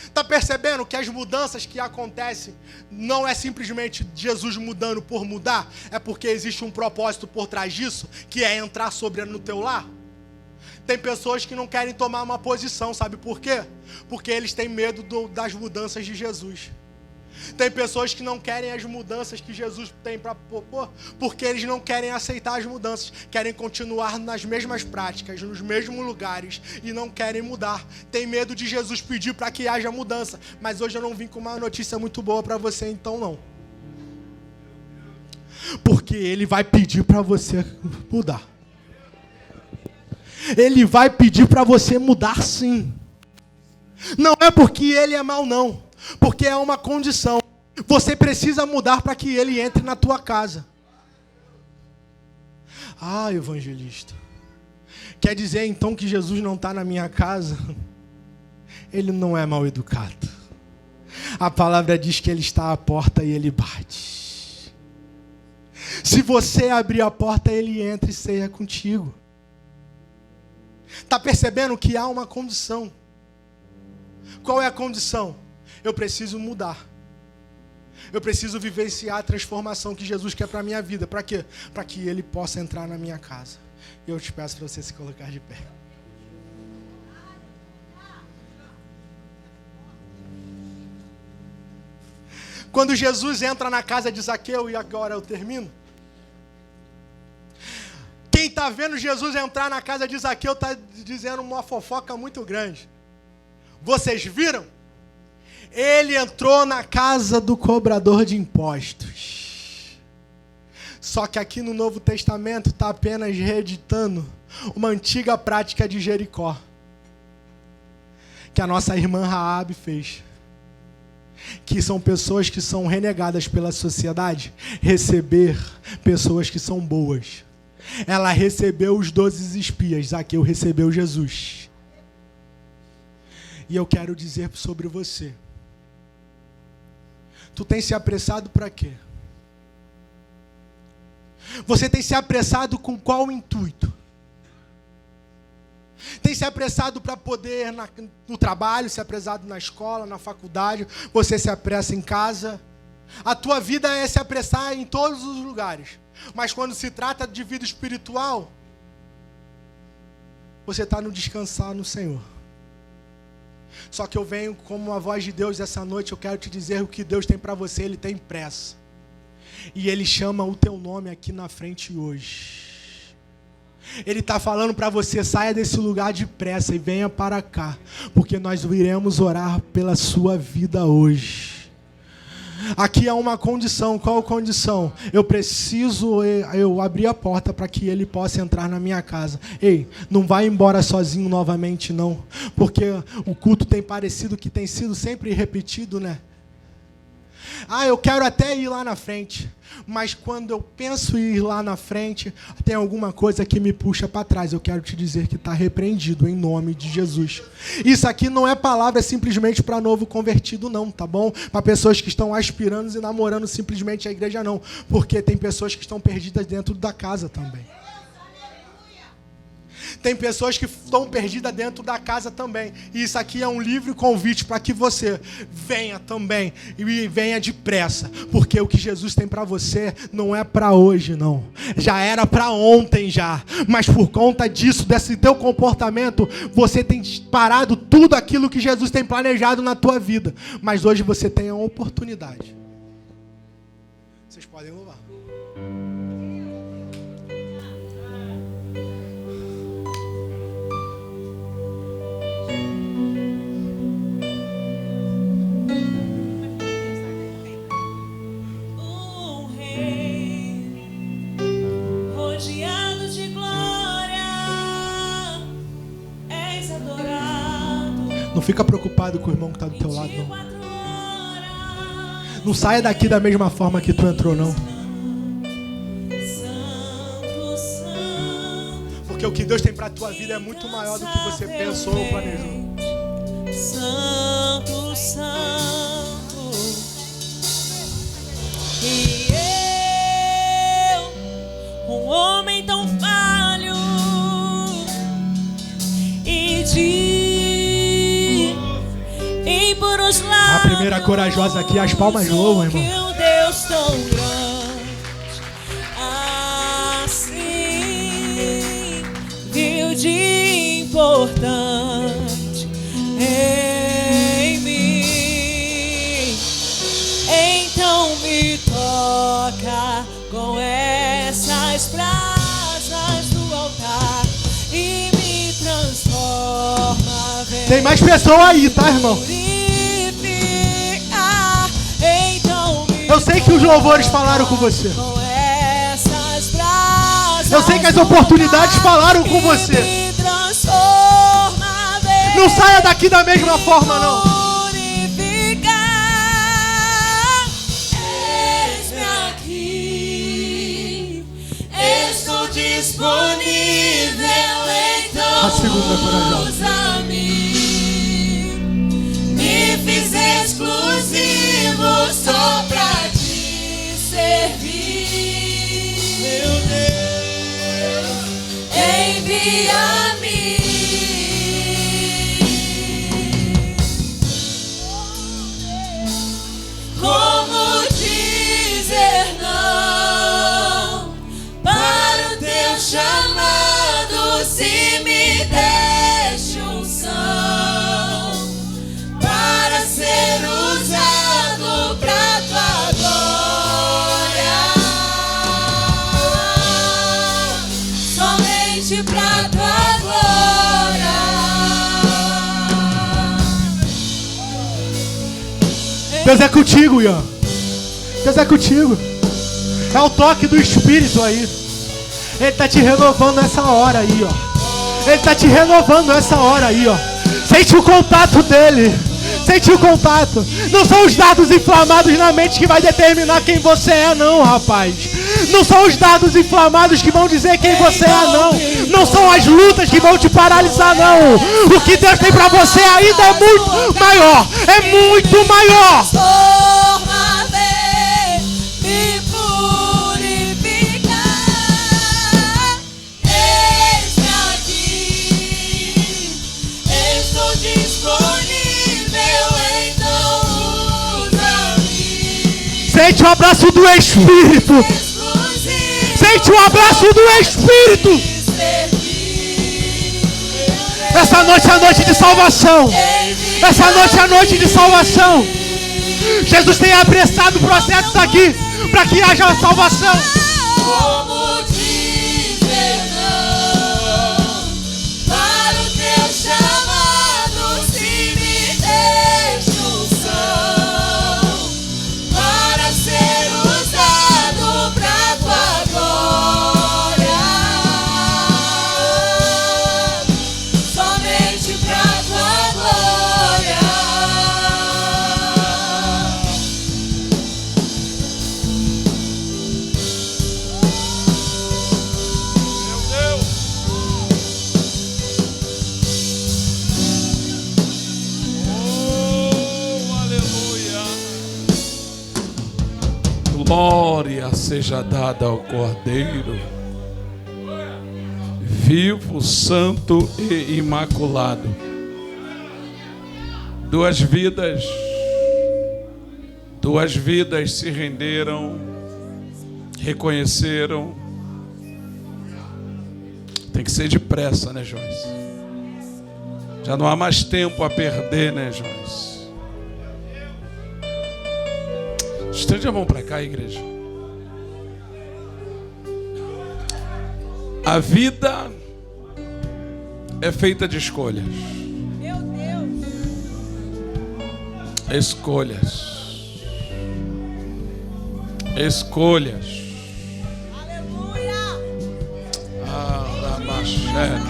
Está percebendo que as mudanças que acontecem não é simplesmente Jesus mudando por mudar? É porque existe um propósito por trás disso, que é entrar sobre no teu lar? Tem pessoas que não querem tomar uma posição, sabe por quê? Porque eles têm medo das mudanças de Jesus. Tem pessoas que não querem as mudanças que Jesus tem para propor, porque eles não querem aceitar as mudanças, querem continuar nas mesmas práticas, nos mesmos lugares e não querem mudar. Tem medo de Jesus pedir para que haja mudança, mas hoje eu não vim com uma notícia muito boa para você, então não. Porque ele vai pedir para você mudar. Ele vai pedir para você mudar sim. Não é porque ele é mau não. Porque é uma condição. Você precisa mudar para que ele entre na tua casa. Ah, evangelista. Quer dizer então que Jesus não está na minha casa? Ele não é mal educado. A palavra diz que ele está à porta e ele bate. Se você abrir a porta, ele entra e ceia contigo. Está percebendo que há uma condição? Qual é a condição? Eu preciso mudar. Eu preciso vivenciar a transformação que Jesus quer para a minha vida. Para quê? Para que ele possa entrar na minha casa. Eu te peço para você se colocar de pé. Quando Jesus entra na casa de Zaqueu, e agora eu termino. Quem está vendo Jesus entrar na casa de Zaqueu está dizendo uma fofoca muito grande. Vocês viram? Ele entrou na casa do cobrador de impostos. Só que aqui no Novo Testamento está apenas reeditando uma antiga prática de Jericó, que a nossa irmã Raabe fez. Que são pessoas que são renegadas pela sociedade, receber pessoas que são boas. Ela recebeu os 12 espias, Zaqueu recebeu Jesus. E eu quero dizer sobre você. Tu tem se apressado para quê? Você tem se apressado com qual intuito? Tem se apressado para poder no trabalho, se apressado na escola, na faculdade, você se apressa em casa. A tua vida é se apressar em todos os lugares. Mas quando se trata de vida espiritual, você está no descansar no Senhor. Só que eu venho como a voz de Deus essa noite, eu quero te dizer o que Deus tem para você, Ele tem pressa. E Ele chama o teu nome aqui na frente hoje. Ele está falando para você, saia desse lugar depressa e venha para cá, porque nós iremos orar pela sua vida hoje. Aqui há uma condição, qual a condição? Eu abrir a porta para que ele possa entrar na minha casa. Ei, não vai embora sozinho novamente não, porque o culto tem parecido que tem sido sempre repetido, né? Eu quero até ir lá na frente, mas quando eu penso em ir lá na frente, tem alguma coisa que me puxa para trás. Eu quero te dizer que está repreendido em nome de Jesus. Isso aqui não é palavra simplesmente para novo convertido não, tá bom? Para pessoas que estão aspirando e namorando simplesmente a igreja não, porque tem pessoas que estão perdidas dentro da casa também. Tem pessoas que estão perdidas dentro da casa também. E isso aqui é um livre convite para que você venha também. E venha depressa. Porque o que Jesus tem para você não é para hoje, não. Já era para ontem já. Mas por conta disso, desse teu comportamento, você tem parado tudo aquilo que Jesus tem planejado na tua vida. Mas hoje você tem a oportunidade. Vocês podem louvar. Não fica preocupado com o irmão que está do teu lado, não. Não saia daqui da mesma forma que tu entrou, não. Porque o que Deus tem para a tua vida é muito maior do que você pensou ou planejou. Santo, Santo. E eu, um homem tão falho, e de impuros lábios, a primeira corajosa aqui, as palmas louvam, irmão. Que um Deus tão grande assim viu de importante em mim. Então me toca com essas brasas do altar e me transforma. Tem mais pessoas aí, tá, irmão? Eu sei que os louvores falaram com você. Eu sei que as oportunidades falaram com você. Não saia daqui da mesma forma, não. Eis-me aqui, estou disponível, então a segunda corajosa. Me fiz exclusivo só pra te servir. Meu Deus, envia-me. Como dizer não para o teu chamado, se me deste unção para ser usado pra tua glória. Só somente pra tua glória. Deus é contigo, Ian. Deus é contigo. É o toque do Espírito aí. Ele tá te renovando nessa hora aí, ó. Ele tá te renovando nessa hora aí, ó. Sente o contato dele. Sente o contato. Não são os dados inflamados na mente que vai determinar quem você é, não, rapaz. Não são os dados inflamados que vão dizer quem você é, não. Não são as lutas que vão te paralisar, não. O que Deus tem pra você ainda é muito maior. É muito maior. Me purificar. Eis-me aqui. Estou disponível, então usa-me. Sente o abraço do Espírito. Sente o abraço do Espírito. Essa noite é a noite de salvação. Essa noite é a noite de salvação. Jesus tem apressado processos aqui para que haja salvação. Como dizer não para o teu chamado, se me deixo são para ser usado pra tua glória, somente pra tua glória. Glória seja dada ao Cordeiro, vivo, santo e imaculado. Duas vidas se renderam, reconheceram. Tem que ser depressa, né, Joyce? Já não há mais tempo a perder, né, Joyce? Estende a mão para cá, igreja. A vida é feita de escolhas. Meu Deus. Escolhas. Escolhas. Aleluia. Arabaxé.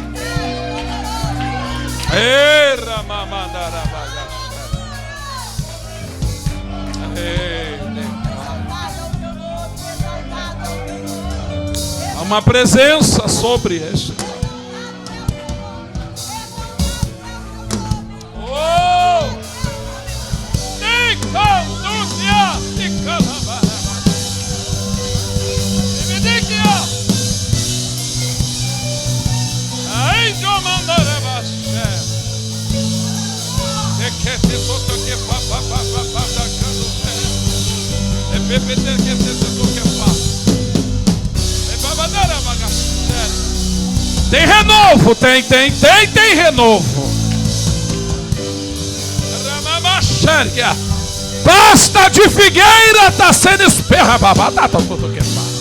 Há uma presença sobre isso. Tem renovo, tem renovo. Pasta de figueira está sendo esperra, babada, tá tudo que faz.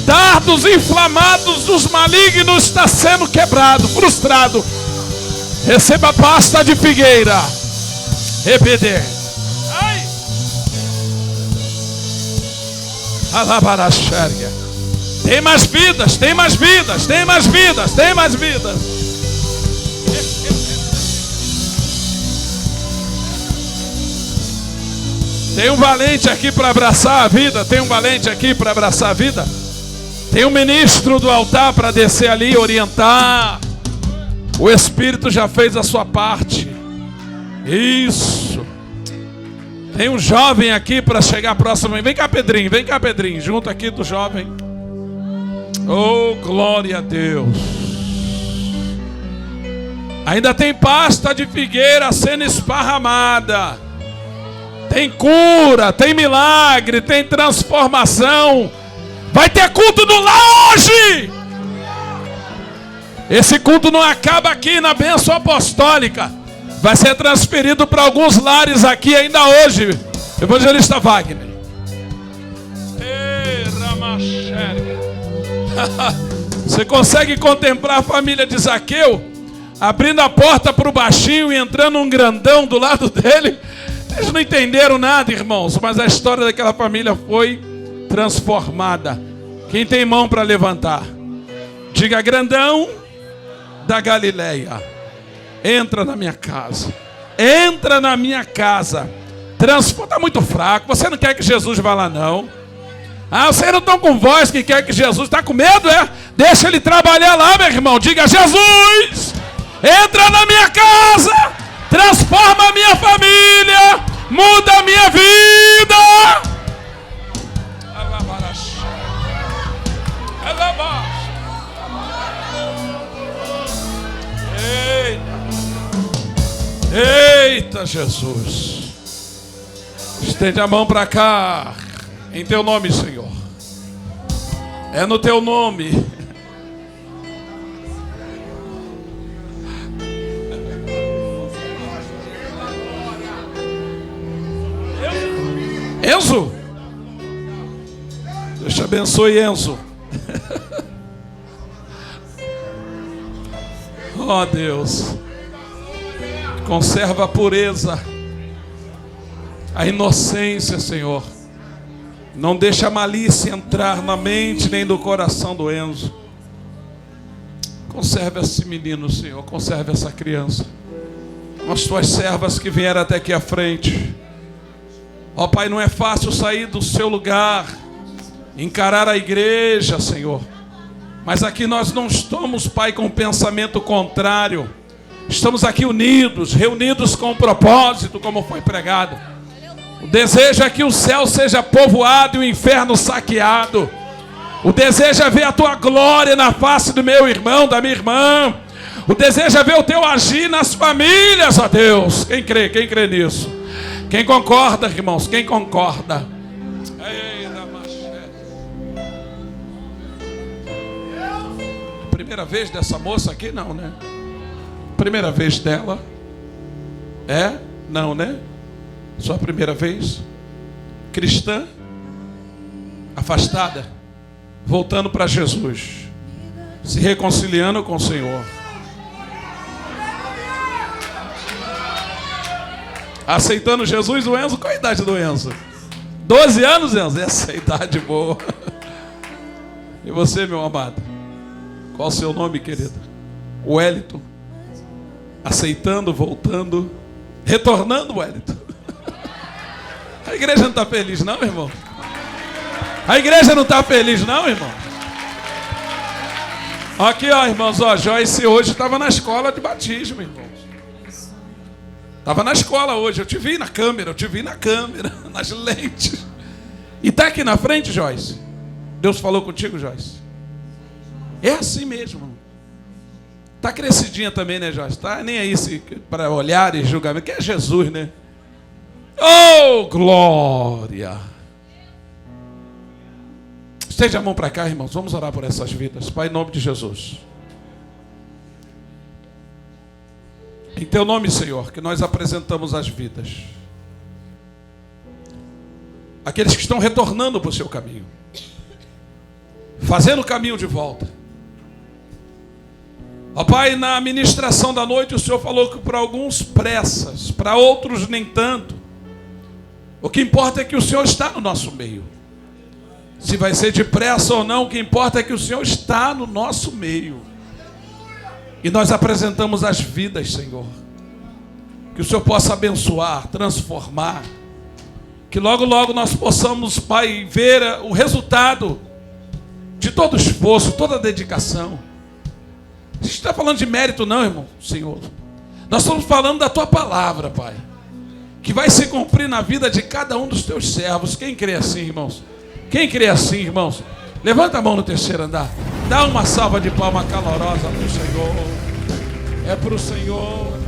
Dardos inflamados dos malignos está sendo quebrado, frustrado. Receba a pasta de figueira. Repete. Ai. Alabaraxéria. Tem mais vidas, tem mais vidas, tem mais vidas, tem mais vidas. Tem um valente aqui para abraçar a vida. Tem um valente aqui para abraçar a vida. Tem um ministro do altar para descer ali e orientar. O Espírito já fez a sua parte. Isso. Tem um jovem aqui para chegar próximo. Vem cá, Pedrinho, junto aqui do jovem. Oh, glória a Deus. Ainda tem pasta de figueira sendo esparramada. Tem cura, tem milagre, tem transformação. Vai ter culto no lar hoje. Esse culto não acaba aqui na bênção apostólica. Vai ser transferido para alguns lares aqui ainda hoje. Evangelista Wagner. Você consegue contemplar a família de Zaqueu abrindo a porta para o baixinho e entrando um grandão do lado dele? Eles não entenderam nada, irmãos, mas a história daquela família foi transformada. Quem tem mão para levantar? Diga: grandão da Galileia, entra na minha casa. Entra na minha casa. Está muito fraco. Você não quer que Jesus vá lá, não? Vocês não estão com voz que quer que Jesus... Está com medo, é? Deixa ele trabalhar lá, meu irmão. Diga: Jesus, entra na minha casa, transforma a minha família, muda a minha vida. Eita, Jesus. Estende a mão para cá. Em teu nome, Senhor. É no teu nome. Enzo, Deus te abençoe, Enzo. Oh, Deus, conserva a pureza, a inocência, Senhor. Não deixa a malícia entrar na mente nem no coração do Enzo. Conserve esse menino, Senhor. Conserve essa criança. As tuas servas que vieram até aqui à frente. Ó Pai, não é fácil sair do seu lugar, encarar a igreja, Senhor. Mas aqui nós não estamos, Pai, com um pensamento contrário. Estamos aqui unidos, reunidos com um propósito, como foi pregado. O desejo é que o céu seja povoado e o inferno saqueado. O desejo é ver a tua glória na face do meu irmão, da minha irmã. O desejo é ver o teu agir nas famílias, ó Deus. Quem crê nisso? Quem concorda, irmãos? Quem concorda? Primeira vez dessa moça aqui? Não, né? Primeira vez dela? É? Não, né? Sua primeira vez? Cristã? Afastada? Voltando para Jesus, se reconciliando com o Senhor, aceitando Jesus. O Enzo, qual a idade do Enzo? 12 anos, Enzo? Essa é a idade boa. E você, meu amado? Qual o seu nome, querido? Wellington. Aceitando, voltando, retornando, Wellington. A igreja não está feliz não, irmão? A igreja não está feliz não, irmão? Aqui, ó, irmãos, ó, Joyce hoje estava na escola de batismo, irmãos. Estava na escola hoje, eu te vi na câmera, nas lentes. E está aqui na frente, Joyce. Deus falou contigo, Joyce? É assim mesmo. Está crescidinha também, né, Joyce? Tá nem aí para olhar e julgamento, que é Jesus, né? Oh, glória! Estende a mão para cá, irmãos. Vamos orar por essas vidas. Pai, em nome de Jesus. Em teu nome, Senhor, que nós apresentamos as vidas. Aqueles que estão retornando para o seu caminho. Fazendo o caminho de volta. Ó Pai, na ministração da noite o Senhor falou que para alguns pressas, para outros nem tanto. O que importa é que o Senhor está no nosso meio. Se vai ser depressa ou não, o que importa é que o Senhor está no nosso meio. E nós apresentamos as vidas, Senhor. Que o Senhor possa abençoar, transformar. Que logo, logo nós possamos, Pai, ver o resultado de todo o esforço, toda a dedicação. A gente está falando de mérito não, irmão, Senhor. Nós estamos falando da Tua palavra, Pai. Que vai se cumprir na vida de cada um dos Teus servos. Quem crê assim, irmãos? Quem crê assim, irmãos? Levanta a mão no terceiro andar. Dá uma salva de palma calorosa para o Senhor. É para o Senhor.